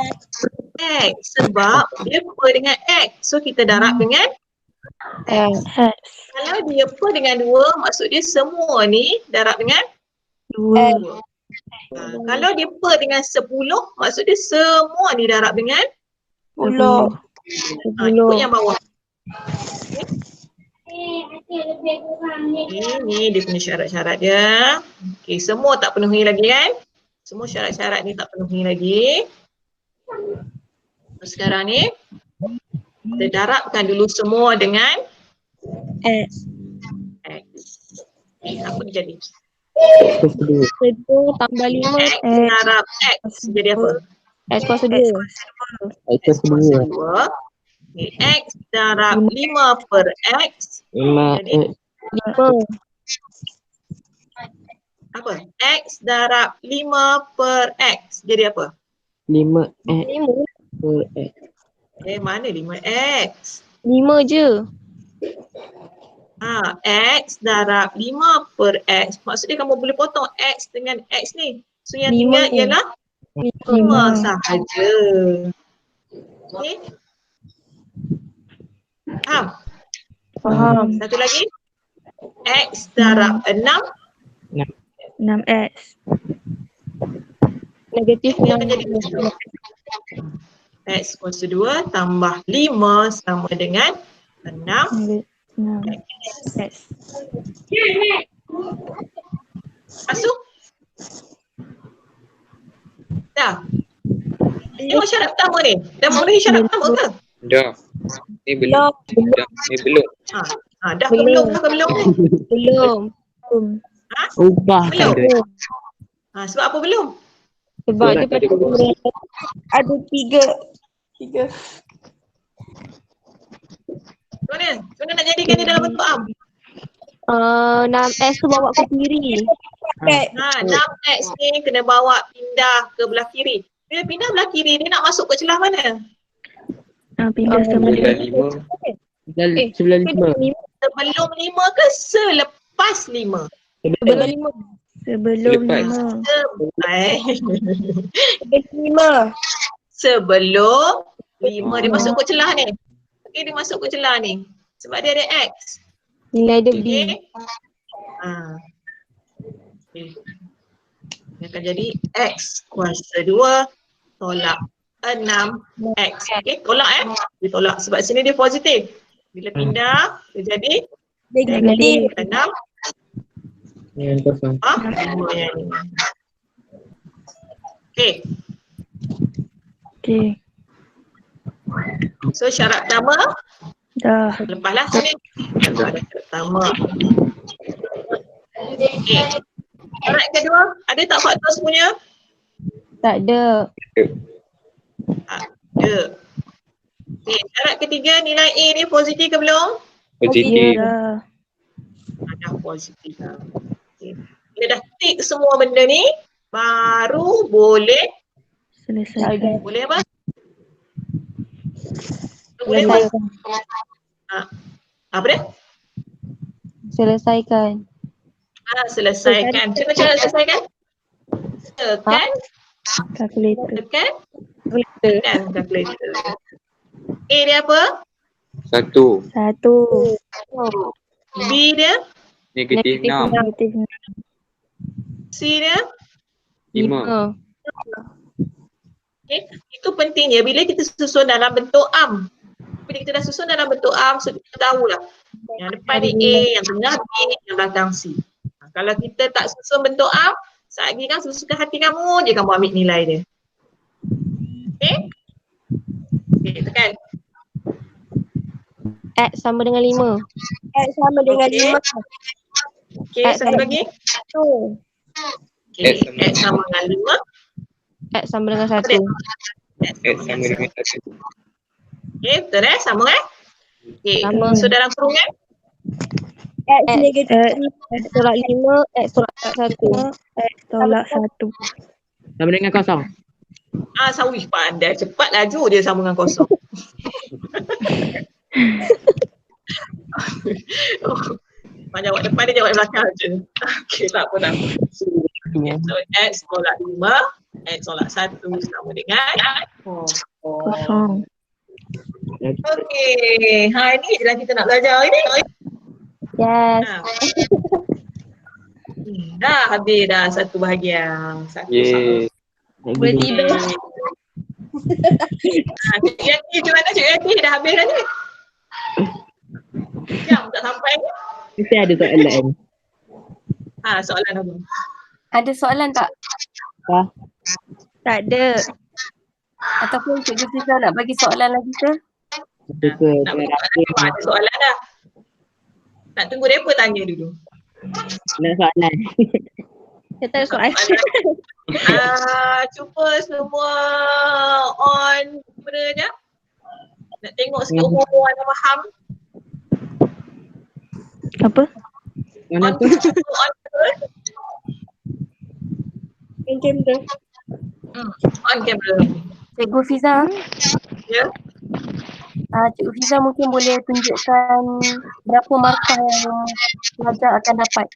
X. Sebab dia per dengan X. So kita darab dengan X. X. Kalau dia per dengan 2, maksud dia semua ni darab dengan 2. 2. Kalau dia per dengan 10, maksud dia semua ni darab dengan 10. ikut yang bawah. Ini dia punya syarat-syarat dia. Okey, semua tak penuhi lagi kan? Semua syarat-syarat ni tak penuhi lagi. Sekarang ni kita darabkan dulu semua dengan X. X. Apa dia jadi? Itu tambah 5. X darab X jadi apa? X kuasa 2. X kuasa 2. 2. Okay. X darab 5 per X 5 jadi X. 5. apa? X darab 5 per X jadi apa? 5 X 5. per X. Mana 5X? 5 je. X darab 5 per X. Maksudnya kamu boleh potong X dengan X ni. So yang 5. tinggal ialah 5 5. sahaja. Okay. Faham? Faham. Satu lagi. X darab 6. 6X. Negatif Dia 6. akan jadi X kuasa 2 tambah 5 sama dengan 6. 6X. Masuk? Dah? Tengok syarat pertama ni. Dah memenuhi syarat pertama ke? Dah. Ni belum. Dah. Ni belum. Dah ke belum? Dah ke belum? Belum. Ubahkan Belum. dia. Sebab apa belum? Sebab dia Berat tadi. ada 3. Macam mana? Macam mana nak jadikan dia dalam bentuk am? 6X tu bawa ke kiri. 6X ni kena bawa pindah ke belah kiri. Bila pindah belah kiri, dia nak masuk ke celah mana? Pindah sama Bulan dengan 5. Sebelah 5. Sebelum 5 ke selepas 5? Sebelum 5. sebelum Lepas. 5. Sebelum 5 dia masuk ke celah ni. Okey, dia masuk ke celah ni. Sebab dia ada X. Nilai dia B. Okey. Okay. Dia akan jadi X kuasa 2 tolak 6X. Okey, tolak Dia tolak sebab sini dia positif. Bila pindah, dia jadi Negatif. 6. Yang kosong. Okey. Okey. So syarat pertama, Dah. lepaslah sini. Syarat pertama. Okey. Syarat kedua, ada tak faktor semuanya? Tak ada. Ada. Okey, syarat ketiga, nilai A ni positif ke belum? Positif. Dah. Dah positif dah. Okay. Bila dah tick semua benda ni, baru boleh Selesai. boleh apa? Boleh apa? Apa dia? Selesaikan. Selesaikan. Macam mana cara selesaikan? Tekan, Calculator. tekan calculator. A dia apa? 1. 1. B dia? Negatif 6. Negatif C dia? 5. Okay. Itu pentingnya bila kita susun dalam bentuk am. Bila kita dah susun dalam bentuk am, so kita tahulah yang depan ni A, yang tengah B, yang belakang C. Kalau kita tak susun bentuk am, saat lagi kan susukan hati kamu je kamu ambil nilai dia. Okay? Okay, tekan. X sama dengan 5. X sama dengan 5. Okay, satu lagi. Okay, X sama dengan 5. X sama dengan 1. X sama dengan 1. Okay, betul sama kan? Okay, Sama. so dalam kurungan? X negatif. X tolak 5. X tolak 1. X tolak 1. Sama dengan kosong. Sawih pandai. Cepat laju dia sambungan kosong. Mak jawab depan, dia jawab belakang je. Okey, tak apa. Okay, so X tolak 5, X tolak 1 sama dengan Kosong. Okey, ni je lah kita nak belajar hari ni. Yes. Dah habis dah satu bahagian. Satu Yeay. Boleh tidur. Cik Yati macam mana Cik Yati? Dah habis dah ni? Jam tak sampai ni? Mesti ada soalan. Soalan apa? Ada soalan tak? Tak ada. Ataupun Cikgu Fiza nak bagi soalan lagi ke? Suka Nak bagi soalan, ada soalan dah. Nak tunggu mereka tanya dulu. nak soalan. Saya tak ada soalan. Cuba semua on benda je. Nak tengok sikit umur anda faham. Apa? Mana tu? On camera. On camera. Cikgu Fiza, Ya. Cikgu Fiza mungkin boleh tunjukkan berapa markah yang pelajar akan dapat.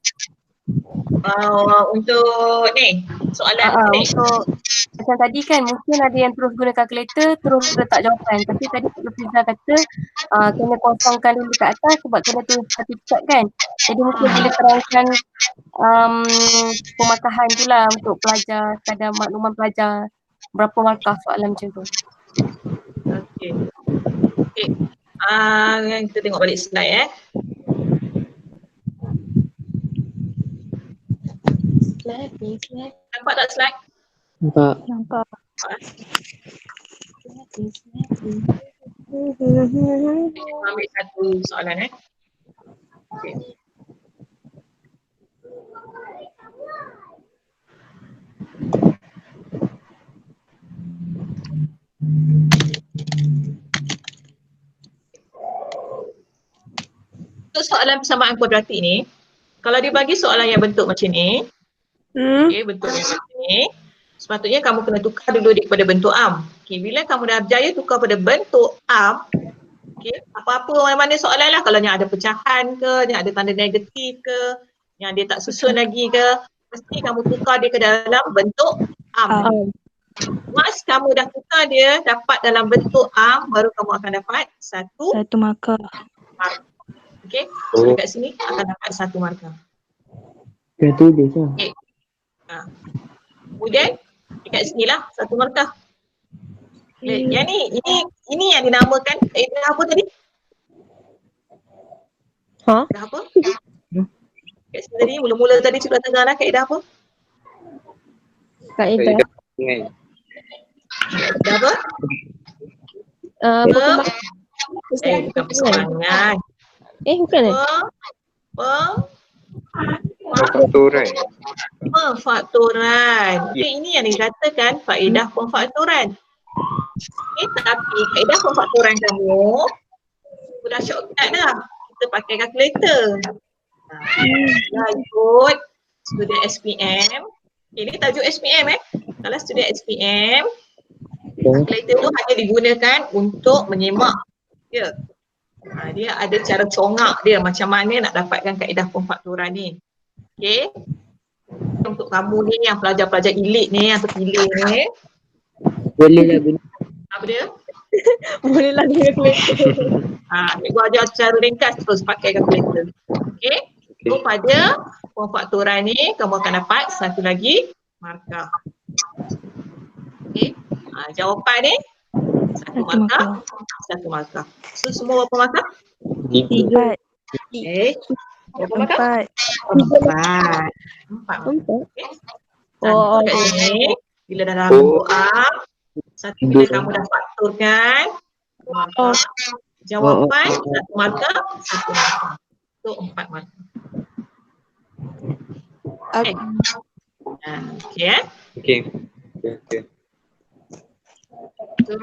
Untuk ni soalan ni. Untuk macam tadi kan mungkin ada yang terus guna kalkulator terus letak jawapan, tapi tadi Cikgu Fiza kata kena kosongkan dulu kat atas sebab kena tulis sertifikat kan. Jadi mungkin boleh terangkan pematahan tu lah untuk pelajar, kadar makluman pelajar berapa markah soalan macam tu. Okey. Kita tengok balik slide Nampak tak slide? Nampak. Nampak. Ambil satu soalan Okey. Untuk soalan persamaan kuadratik ni, kalau dia bagi soalan yang bentuk macam ni, okey, bentuk yang macam ni, sepatutnya kamu kena tukar dulu daripada bentuk am. Okey, bila kamu dah berjaya tukar pada bentuk am, okey, apa-apa mana soalan lah, kalau yang ada pecahan ke, yang ada tanda negatif ke, yang dia tak susun lagi ke, mesti kamu tukar dia ke dalam bentuk am. Once kamu dah tukar dia dapat dalam bentuk am, baru kamu akan dapat satu markah. Okey, so dekat sini akan dapat satu markah. Kena tulis lah. Okey. Kemudian dekat sinilah satu markah. Yang ini yang dinamakan kaedah apa tadi? Kaedah apa? Kat sini tadi mula-mula tadi cikgu tengah lah kaedah apa? Kaedah. Kaedah apa? Bukan persamaan. Bukan Pemfaktoran. Pemfaktoran. Ini yang dikatakan faedah pemfaktoran. Tapi kaedah pemfaktoran kamu sudah shortcut dah. Kita pakai kalkulator. Dah ikut student SPM. Ini tajuk SPM Kalau student SPM, kalkulator tu hanya digunakan untuk menyemak. Dia ada cara congak dia macam mana nak dapatkan kaedah pemfaktoran ni. Okey. Untuk kamu ni yang pelajar-pelajar elit ni yang terpilih ni, Boleh lah guna. apa dia? Boleh lah guna kalkulator. Cikgu ajar cara ringkas terus pakai kalkulator. Okey. So pada pemfaktoran ni kamu akan dapat satu lagi markah. Okey. Jawapan ni satu markah. So semua berapa markah? 4. Okey. Berapa markah? 4. Okey. Kat sini bila dah dalam bentuk A, satu bila kamu dah fakturkan, maka jawapan satu markah, satu markah. So 4 markah. Okey. Okey. So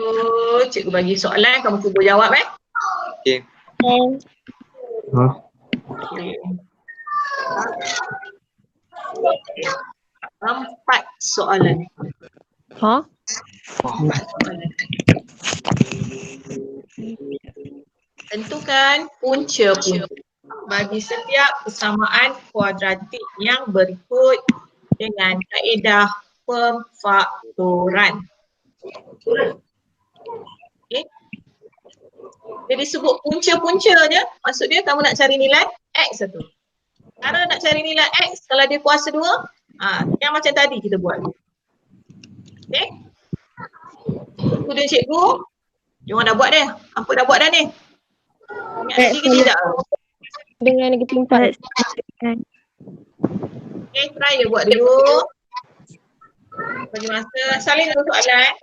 cikgu bagi soalan, kamu cuba jawab Okey. Okey. 4 soalan. 4 soalan. Tentukan punca-punca bagi setiap persamaan kuadratik yang berikut dengan kaedah pemfaktoran. Okay. Jadi sebut punca-punca je, maksud dia kamu nak cari nilai X satu. Cara nak cari nilai X kalau dia kuasa 2, yang macam tadi kita buat. Okay. Itu dia cikgu. Dia orang dah buat dah. Apa dah buat dah ni? Ingat lagi ke tidak? Dengan negatif 4. Okay, try je buat dulu. Bagi masa. Salin dulu soalan.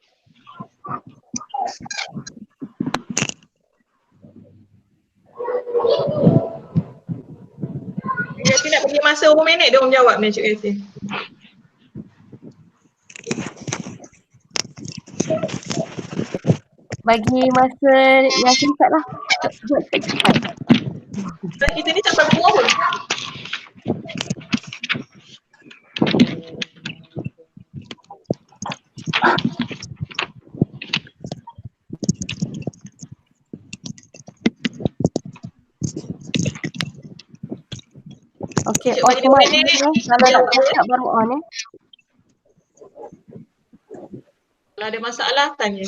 Dia nak bagi masa berapa minit dia orang jawab ni Cik Yati. Bagi masa yang singkat lah. Buat cepat. Dan kita ni sampai pukul apa? Okey, Cik, bagi off mic dia ni. minit. Kalau nak cakap baru on eh. Kalau ada masalah, tanya.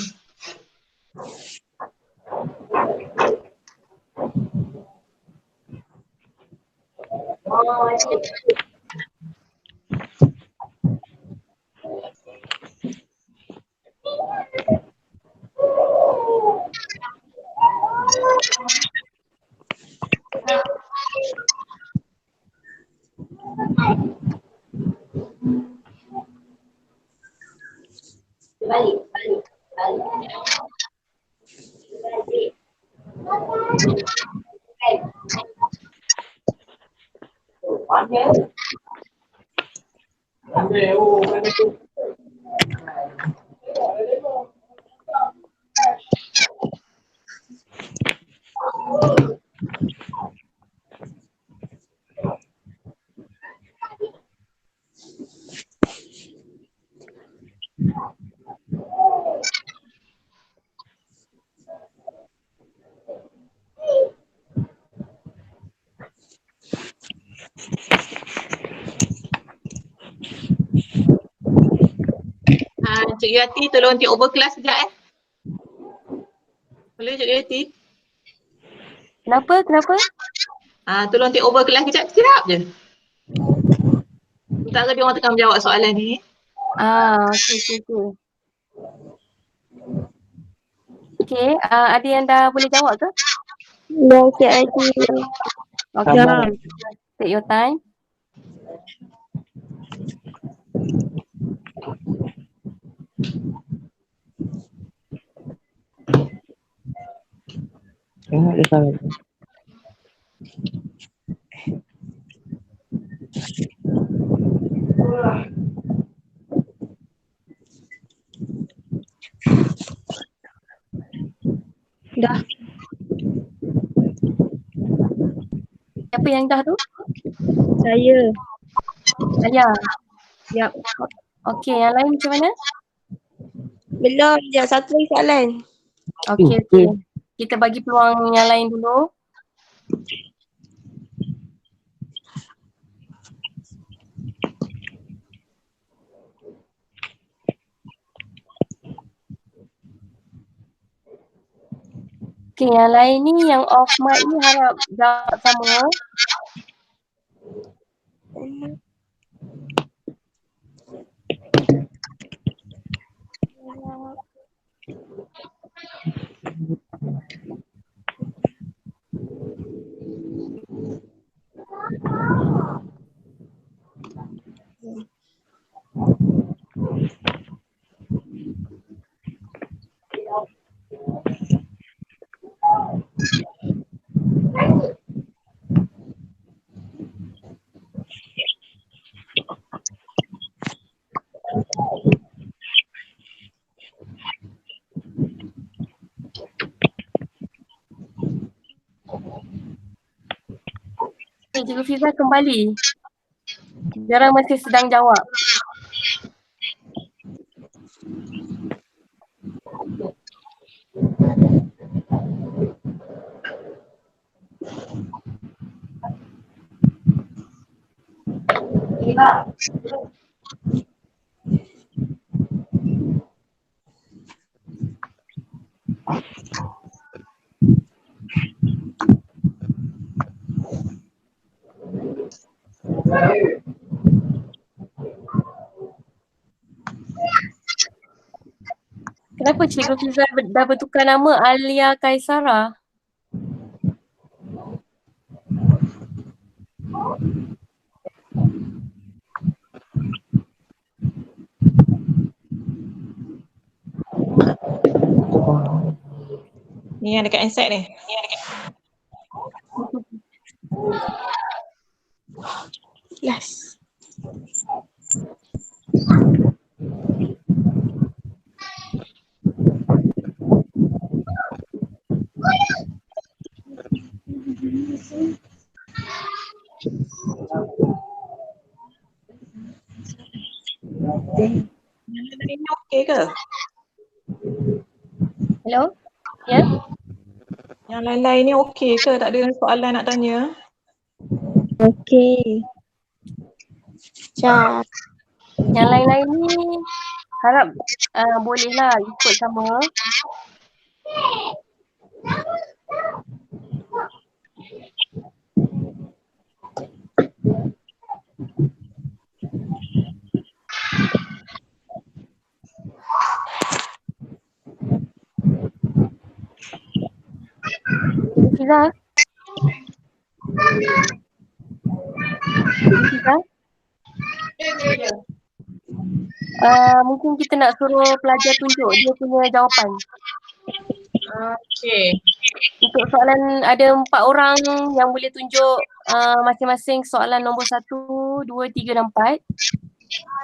Cik Yati tolong take over kelas sekejap Boleh Cik Yati? Kenapa? Tolong take over kelas sekejap je. Sementara dia orang tengah menjawab soalan ni. Okey. Okey, ada yang dah boleh jawab ke? Dah siap lagi. Okey. Dah. Take your time. Tengok dia salah. Dah. Siapa yang dah tu? Saya. Ayah. Yap. Okey, yang lain macam mana? Belum je, satu lagi soalan. Okey. Kita bagi peluang yang lain dulu. Okey, yang lain ni yang off mic ni harap jawab sama. Cikgu Fiza kembali. Diorang masih sedang jawab. Kenapa Cikgu Fiza dah bertukar nama Alia Kaisara? Ni yang dekat handset ni. Yes. Ini okey ke? Hello? Ya? Yang lain-lain ni okey ke? Tak ada soalan nak tanya? Okey. Macam Yang lain-lain ni harap bolehlah ikut sama. Fiza? Fiza? Mungkin kita nak suruh pelajar tunjuk dia punya jawapan. Okey. Untuk soalan ada 4 orang yang boleh tunjuk masing-masing soalan nombor 1, 2, 3 dan 4.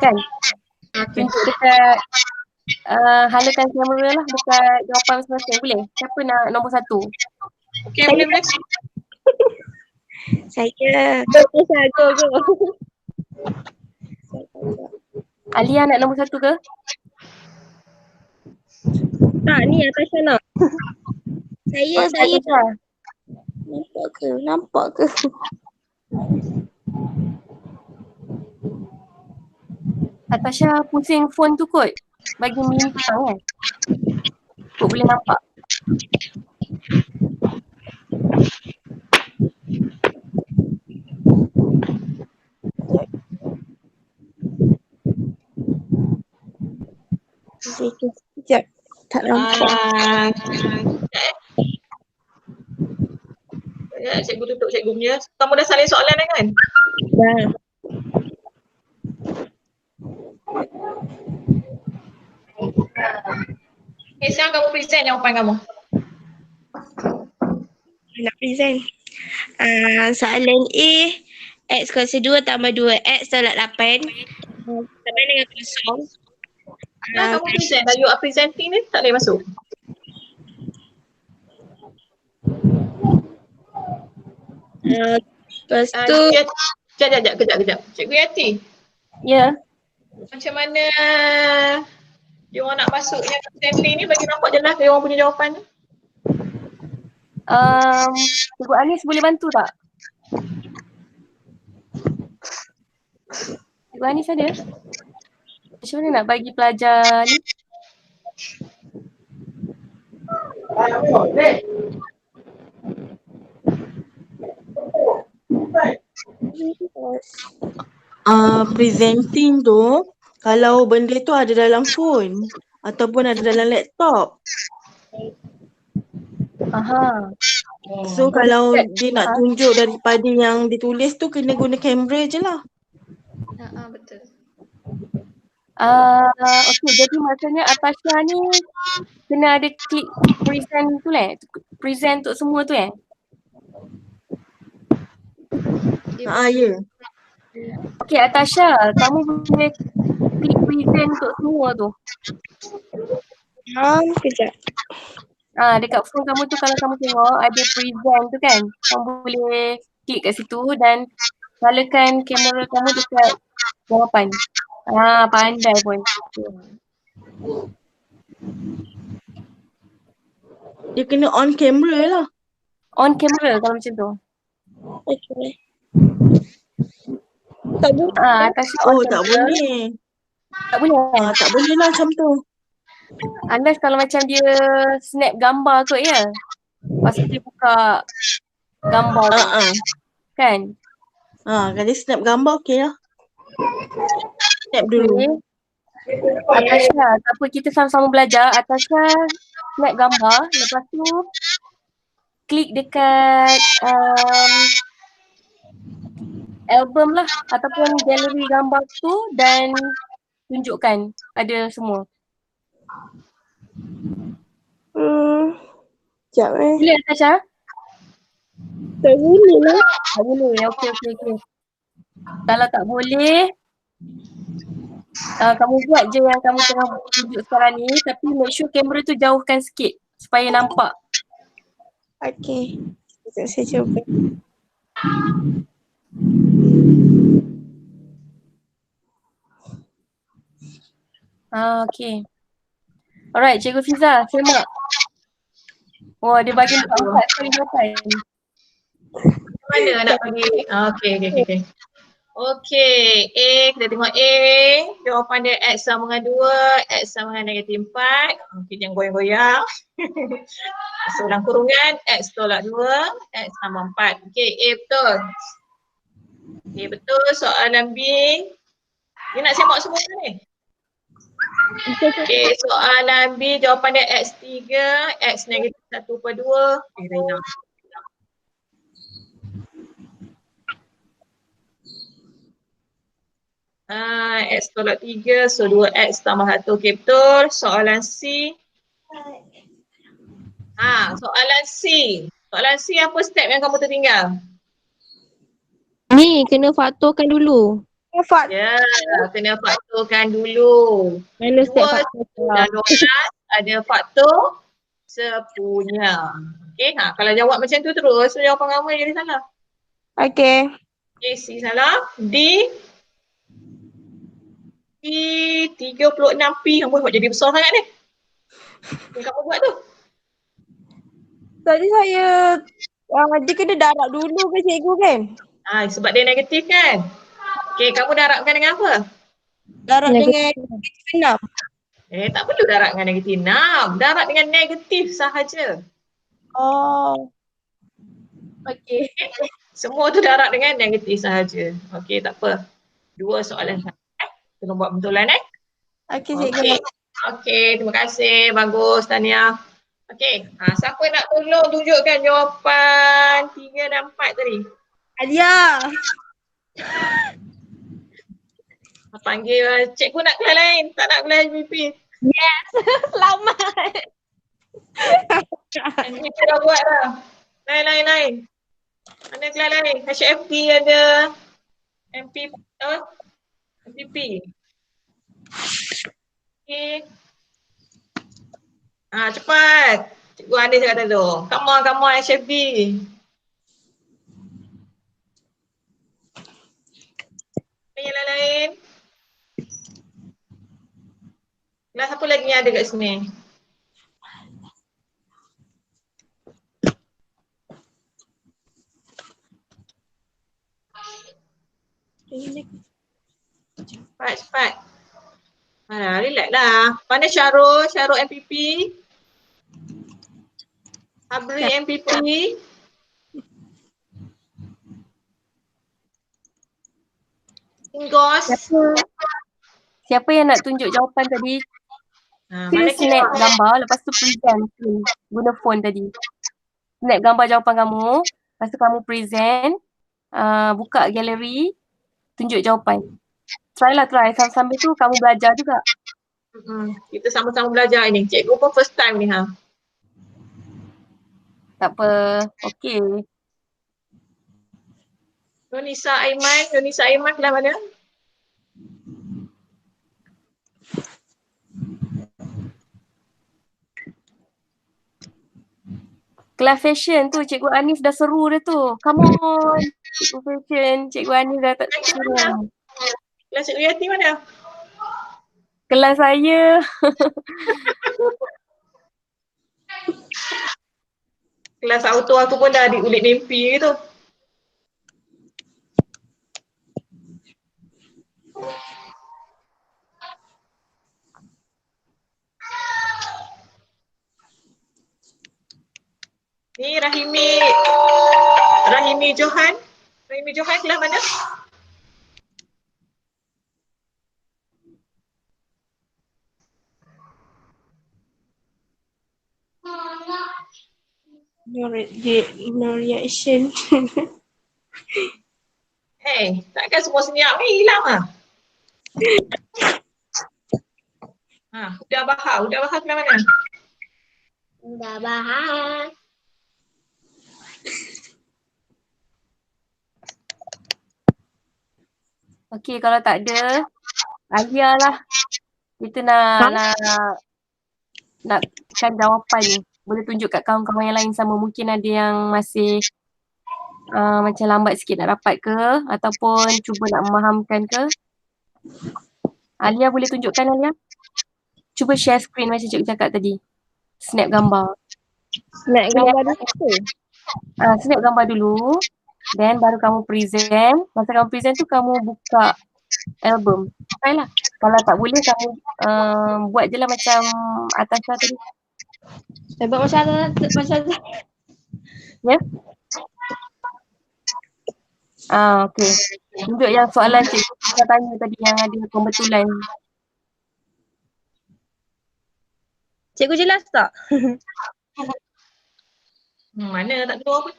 Kan? Tunjuk dekat halakan kamera lah dekat jawapan masing-masing. Boleh? Siapa nak nombor 1? Okey, boleh. saya Go. Alia nak nombor 1 ke? Tak, ni Atasha nak. saya Atasha. nampak ke? Atasha pusing phone tu kot. Bagi bintang kan. Kot boleh nampak. Sekejap. Tak nampak. Ya, cikgu tutup cikgu punya. Kamu dah salin soalan dah kan? Dah. Okay, sekarang kamu present jawapan kamu. Nak present. Soalan A, X kuasa 2 tambah 2X tolak 8. Sama dengan kosong. Kamu present dah. You are presenting ni tak boleh masuk. Lepas tu Kejap. Cikgu Yati, Ya. macam mana dia orang nak masuk yang presenting ni bagi nampak jelas dia orang punya jawapan ni? Cikgu Anis boleh bantu tak? Cikgu Anis ada? Macam mana nak bagi pelajar ni? Presenting tu kalau benda tu ada dalam phone ataupun ada dalam laptop. Aha. So kalau dia nak tunjuk daripada yang ditulis tu kena guna kamera je lah. Betul. Okey, jadi maksudnya Atasha ni kena ada klik present tu present untuk semua tu Ya. Okey Atasha, kamu boleh klik present untuk semua tu. Kejap. Dekat phone kamu tu kalau kamu tengok ada present tu kan. Kamu boleh klik kat situ dan nyalakan kamera kamu dekat jawapan. Pandai pun. Dia kena on camera lah. On camera kalau macam tu. Okay. Tak boleh. Tasha on Oh, tak camera. boleh. Tak boleh kan? Tak boleh lah macam tu. Unless kalau macam dia snap gambar kot ya. Lepas tu dia buka gambar tu kan? Kalau dia snap gambar okey lah. Snap dulu. Atasha, tak apa kita sama-sama belajar. Atasha snap gambar. Lepas tu klik dekat album lah ataupun galeri gambar tu dan tunjukkan ada semua. Sekejap Boleh Atasha? Tak boleh lah. Tak boleh. Okey. Kalau tak boleh, kamu buat je yang kamu tengah tunjuk sekarang ni, tapi make sure kamera tu jauhkan sikit supaya nampak. Okey. Sekejap saya cuba. Okey. Alright, Cikgu Fiza, semak. Oh, dia bagi 4 sekali jawapan. Mana nak bagi? Okey. Okey, A, kita tengok A. Jawapan dia X sama dengan 2, X sama dengan -4. Okey, jangan goyang-goyang. So, dalam kurungan, X tolak 2, X sama 4. Okey, A betul. Okey, betul. Soalan B. Dia nak semak semua ni. Okey, soalan B, jawapan dia X3, X -1/2. Rina. X tolak 3, so 2X tambah 1. Okey, betul. Soalan C. Soalan C. Soalan C, apa step yang kamu tertinggal? Ni kena faktorkan dulu. Ya, kena faktorkan dulu. Mana step 2 faktor? dan 12 ada faktor sepunya. Okey, kalau jawab macam tu terus, so jawapan kamu jadi salah. Okey. Okey, C salah. D 36P. Kamu buat jadi besar sangat ni. Yang kamu buat tu. Tadi saya dia kena darab dulu ke cikgu kan? Sebab dia negatif kan? Okey, kamu darabkan dengan apa? Darab dengan -6. Tak perlu darab dengan negatif 6. Darab dengan negatif sahaja. Oh. Okey. Semua tu darab dengan negatif sahaja. Okey, tak apa. 2 soalan saja. Tolong buat bentulan Okey cikgu. Okey, terima kasih. Bagus, Tania. Okey, siapa nak tolong tunjukkan jawapan 3 dan 4 tadi? Alia. Panggil cikgu nak kelas lain, tak nak kelas HPP. Yes. Selamat. Kita dah buat dah. Lain. Mana kelas lain? HFP ada. MP apa? MPP. Okey. Cepat. Cikgu Anies kata tu. Come on HFP. Yang lain. Kelas apa lagi yang ada kat sini? Cepat. Relax lah. Mana Syarul MPP? Abri MPP? Ingos? Siapa yang nak tunjuk jawapan tadi? Mana Snap gambar, lepas tu present guna phone tadi. Snap gambar jawapan kamu, lepas tu kamu present, buka galeri, tunjuk jawapan. Try. Sambil tu kamu belajar juga. Kita sama-sama belajar ni. Cikgu pun first time ni Tak apa. Okey. Yunisa Aiman kelas mana? Kelas fashion tu Cikgu Anis dah seru dah tu. Come on. Cikgu fashion, Cikgu Anis dah tak seru. Kelas Cikgu Yati mana? Kelas saya. Kelas auto aku pun dah diulik mimpi tu. Ni Rahimi Johan. Rahimi Johan kelas mana? No reaction. Takkan semua senyap ni hilang lah. Udah Bahar kelas mana? Dah Bahar. Okey, kalau tak ada, Alia lah. Kita nakkan jawapan ni. Boleh tunjuk kat kawan-kawan yang lain sama. Mungkin ada yang masih macam lambat sikit nak dapat ke ataupun cuba nak memahamkan ke. Alia boleh tunjukkan Alia? Cuba share screen macam cikgu cakap tadi. Snap gambar. Snap gambar dulu. Snap gambar dulu. Then baru kamu present. Masa kamu present tu kamu buka album. Baiklah. Kalau tak boleh kamu buat je lah macam Atasha tadi. Buat macam Ya? Okey. Tunjuk yang soalan cikgu tanya tadi yang ada pembetulan. Cikgu jelas tak? Mana tak tahu apa.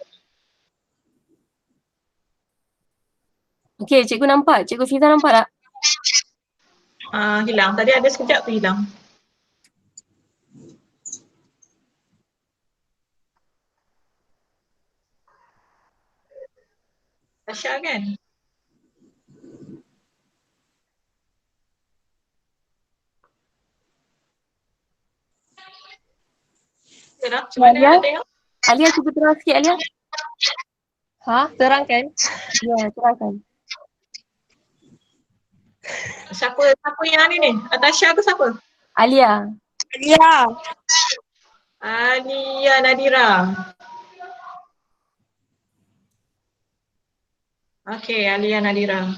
Okey, cikgu nampak. Cikgu Fiza nampak tak? Hilang. Tadi ada sekejap tu hilang. Tasha kan? Macam mana Alia? nak tengok? Alia cuba terang sikit Alia. Terangkan. Ya, terangkan. Siapa yang ni? Tasha ke siapa? Alia. Alia Nadira. Okey, Alia Nadira.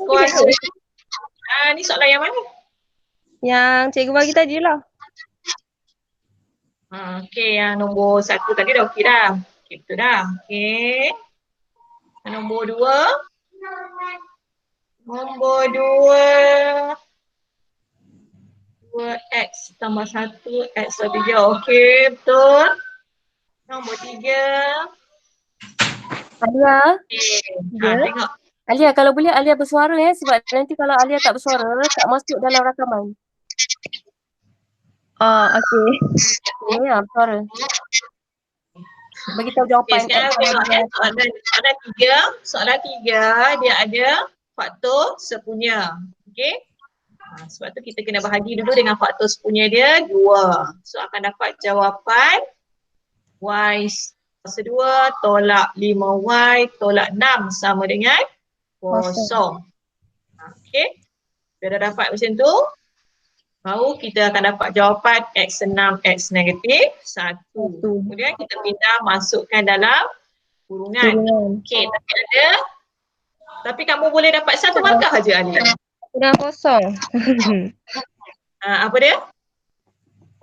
Kuasa. Ni soalan yang mana? Yang cikgu bagi tadi lah. Okey, yang nombor 1 tadi dah okey dah. Okey, betul dah. Okey. Nombor 2. Nombor 2. 2x tambah 1 x lebih 3. Okey, betul. Nombor 3. Alia. Tengok. Alia, kalau boleh Alia bersuara sebab nanti kalau Alia tak bersuara tak masuk dalam rakaman. Okey. Ya, bersuara. Bagi tahu jawapan. Sekarang tengok soalan 3 dia ada faktor sepunya. Okey. Sebab tu kita kena bahagi dulu dengan faktor sepunya dia 2. So akan dapat jawapan y kuasa 2 tolak 5y tolak 6 sama dengan 0. Okey. Bila dah dapat macam tu, baru kita akan dapat jawapan x6 x negatif 1. Kemudian kita pindah masukkan dalam kurungan. Okey, tapi kamu boleh dapat 1 markah saja Alia. Kurang kosong. Apa dia?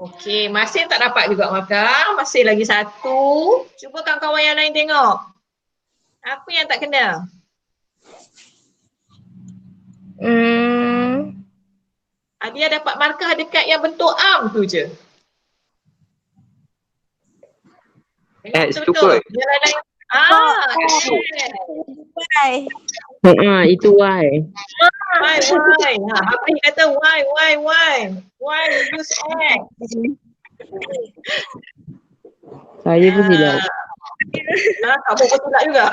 Okey, masih tak dapat juga markah. Masih lagi 1. Cuba kawan-kawan yang lain tengok. Apa yang tak kena? Alia dapat markah dekat yang bentuk arm tu je. X tu kot. Itu Y. Why? Apa yang kata why? Why you use X? Saya pun silap. Kamu pun silap juga.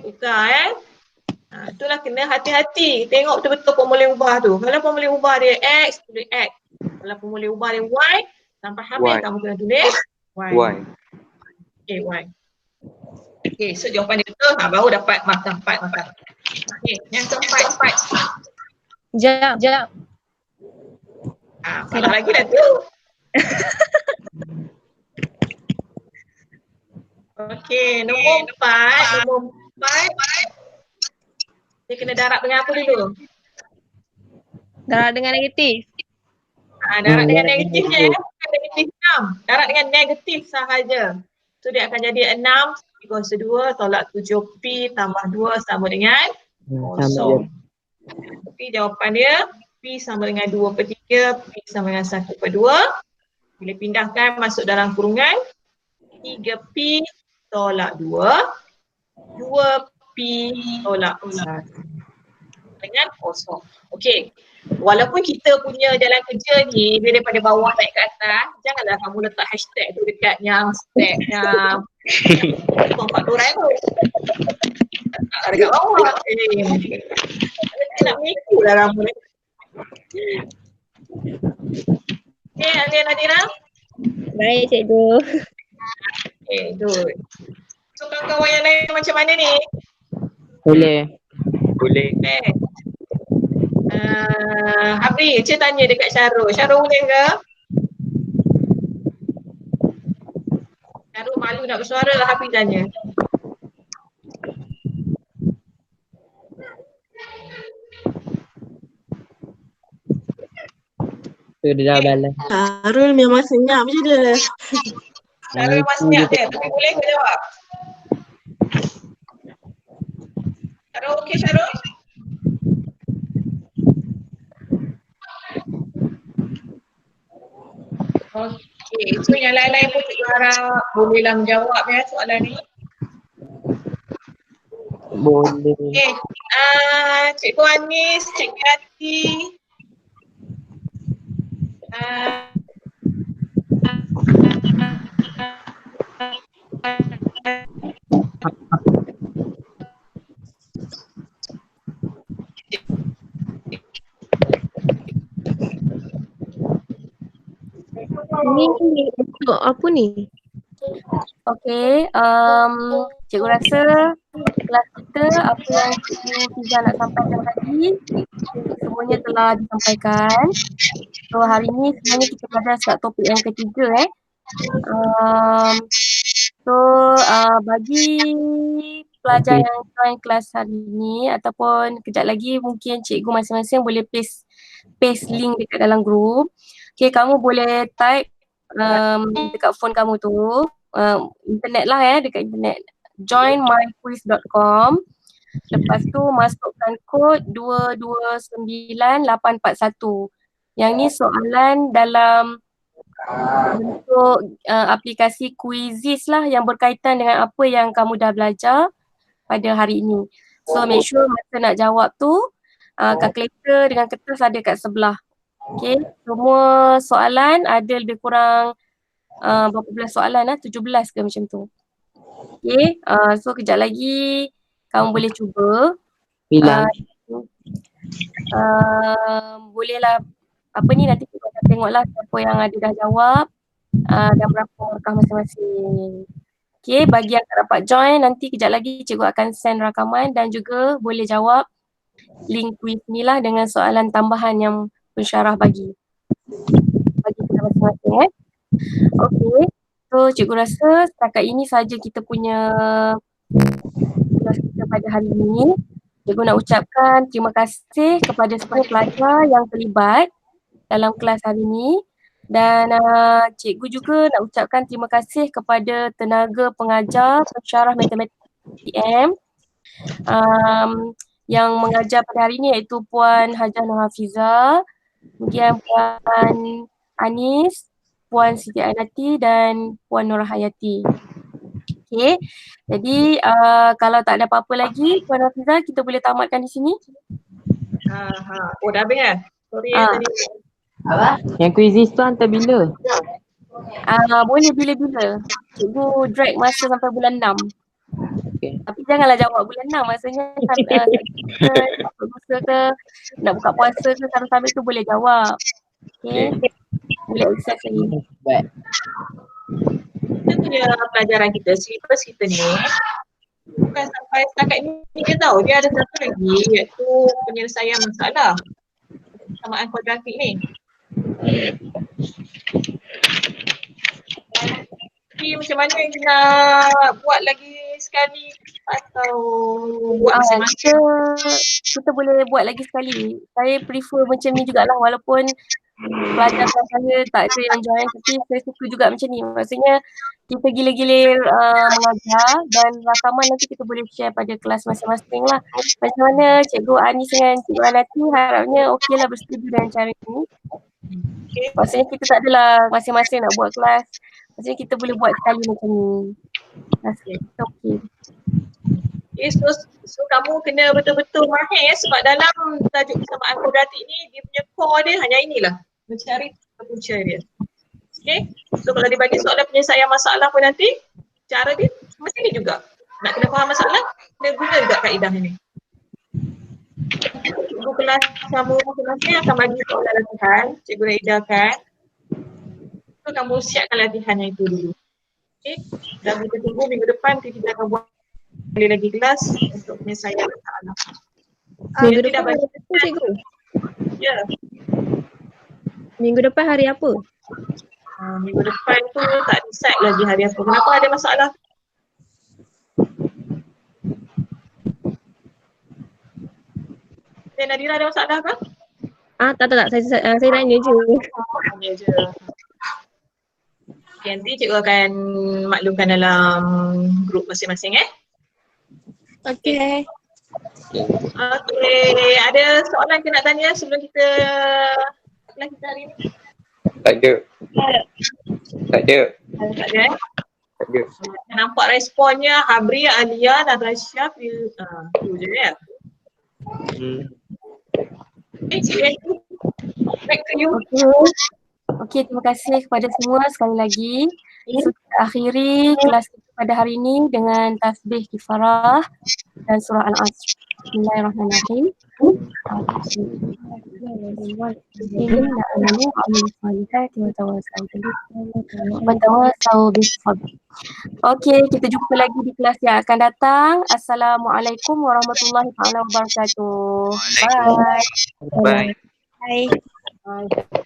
Tukar itulah kena hati-hati. Tengok betul-betul formula ubah tu. Kalau formula ubah dia X, tulis X. Kalau formula ubah dia Y, sampai habis kamu kena tulis Y. Okay, Y. Okay, so jawapan dia betul. Baru dapat markah 4 markah. Okay, yang keempat. Jap. Salah lagi dah tu. Okey, nombor 4. Dia kena darab dengan apa dulu? Darab dengan negatif. Darab dengan darab negatifnya dengan bukan negatif 6. Darab dengan negatif sahaja. So dia akan jadi 6 kuasa 2 tolak 7P tambah 2 sama dengan sama je. kosong. Tapi jawapan dia P sama dengan 2/3, P sama dengan 1/2. Bila pindahkan masuk dalam kurungan 3P tolak 2, 2P tolak 1 dengan kosong. Okey. Walaupun kita punya jalan kerja ni dia daripada bawah naik ke atas, janganlah kamu letak hashtag tu dekat yang stepnya pemfakturan tu. Letak dekat bawah. Kita nak menipu lah kamu ni. Okey, Alia Nadira. Baik, cikgu. Okay, good. So kawan-kawan yang lain macam mana ni? Boleh. Okay. Habis, Cik tanya dekat Syarul. Syarul boleh ke? Syarul malu nak bersuara, Hafiz tanya. Tu dia dah balas. Syarul memang senyap je dia. Syarul memang senyap dia, tapi boleh ke jawab? Syarul okey Syarul? Okey, so yang lain-lain pun cikgu harap bolehlah menjawab ya soalan ni. Boleh. Okey, Cikgu Anis, Cikgu Yati. Ni untuk apa ni? Okey, cikgu rasa kelas kita apa yang cikgu Fiza nak sampaikan tadi semuanya telah disampaikan. So hari ni sebenarnya kita belajar kat topik yang ketiga bagi pelajar yang join kelas hari ni ataupun kejap lagi mungkin cikgu masing-masing boleh paste link dekat dalam group. Okay, kamu boleh type dekat phone kamu tu, internet lah dekat internet, joinmyquiz.com. Lepas tu masukkan kod 229841. Yang ni soalan dalam bentuk aplikasi Quizizz lah yang berkaitan dengan apa yang kamu dah belajar pada hari ini. So make sure masa nak jawab tu kalkulator dengan kertas ada kat sebelah. Okay, semua soalan ada lebih kurang berapa belas soalan 17 ke macam tu. Okay, so kejap lagi kamu boleh cuba. Bolehlah apa ni nanti kita akan tengoklah siapa yang ada dah jawab dan berapa markah masing-masing. Okay, bagi yang tak dapat join nanti kejap lagi cikgu akan send rakaman dan juga boleh jawab link quiz ni lah dengan soalan tambahan yang pensyarah bagi kita masing-masing Okay, so cikgu rasa setakat ini saja kita punya kelas kita pada hari ini. Cikgu nak ucapkan terima kasih kepada semua pelajar yang terlibat dalam kelas hari ini dan cikgu juga nak ucapkan terima kasih kepada tenaga pengajar pensyarah matematik PTM yang mengajar pada hari ini iaitu Puan Hajah Nur Hafizah, kemudian Puan Anis, Puan Siti Ainati dan Puan Nur Hayati. Okay, jadi kalau tak ada apa-apa lagi Puan Hafizah, kita boleh tamatkan di sini. Oh dah habis kan? Sorry tadi. Yang Quizizz tu hantar bila? Boleh bila-bila. Cikgu drag masa sampai bulan 6. Okay. Tapi janganlah jawab bulan 6, maksudnya nak puasa ke, nak buka puasa ke, sambil-sambil tu boleh jawab. Okay. Boleh akses lagi. Kita punya pelajaran kita, syllabus kita ni bukan sampai setakat ni je tau. Dia ada satu lagi iaitu penyelesaian masalah persamaan kuadratik ni. Tapi macam mana yang nak buat lagi sekali atau buat masing-masing? Kita boleh buat lagi sekali. Saya prefer macam ni jugalah walaupun pelajar saya tak ada yang join tapi saya suka juga macam ni. Maksudnya kita gilir-gilir mengajar dan rakaman nanti kita boleh share pada kelas masing-masing lah. Macam mana Cikgu Anis dengan Cikgu Anati harapnya okey lah bersetuju dengan cara ni. Maksudnya kita tak adalah masing-masing nak buat kelas. Maksudnya kita boleh buat sekali macam ni. Rasa kita okey. Okay, so kamu kena betul-betul mahir sebab dalam tajuk persamaan kuadratik ni dia punya core dia hanya inilah, mencari punca dia. Okay, so kalau dibagi soalan penyelesaian masalah pun nanti cara dia mesti ni juga. Nak kena faham masalah, kena guna juga kaedah ni. Cikgu kelas kamu masing-masing akan bagi soalan latihan, Cikgu edarkan. So kamu siapkan latihan yang itu dulu. Okay, dan kita tunggu minggu depan kita akan buat lagi kelas untuk penyelesaian masalah. Minggu depan hari apa, Cikgu? Ya. Minggu depan hari apa? Minggu depan tu tak decide lagi hari apa. Kenapa ada masalah? Nadira ada masalah ke? Tak. Saya tanya je. Tanya je. Okay, nanti cikgu akan maklumkan dalam grup masing-masing Okay. Okay, ada soalan ke nak tanya sebelum kita kelas kita hari ni? Tak ada. Tak ada. Tak ada Tak ada. Nampak responnya Habri, Alia, Natasha, tu je ya. Okay, back to you. Okey, terima kasih kepada semua sekali lagi. So, kita akhiri kelas kita pada hari ini dengan tasbih kifarah dan surah Al-Asr. Bismillahirrahmanirrahim. Okey, kita jumpa lagi di kelas yang akan datang. Assalamualaikum warahmatullahi wabarakatuh. Bye. Bye. Bye. Bye.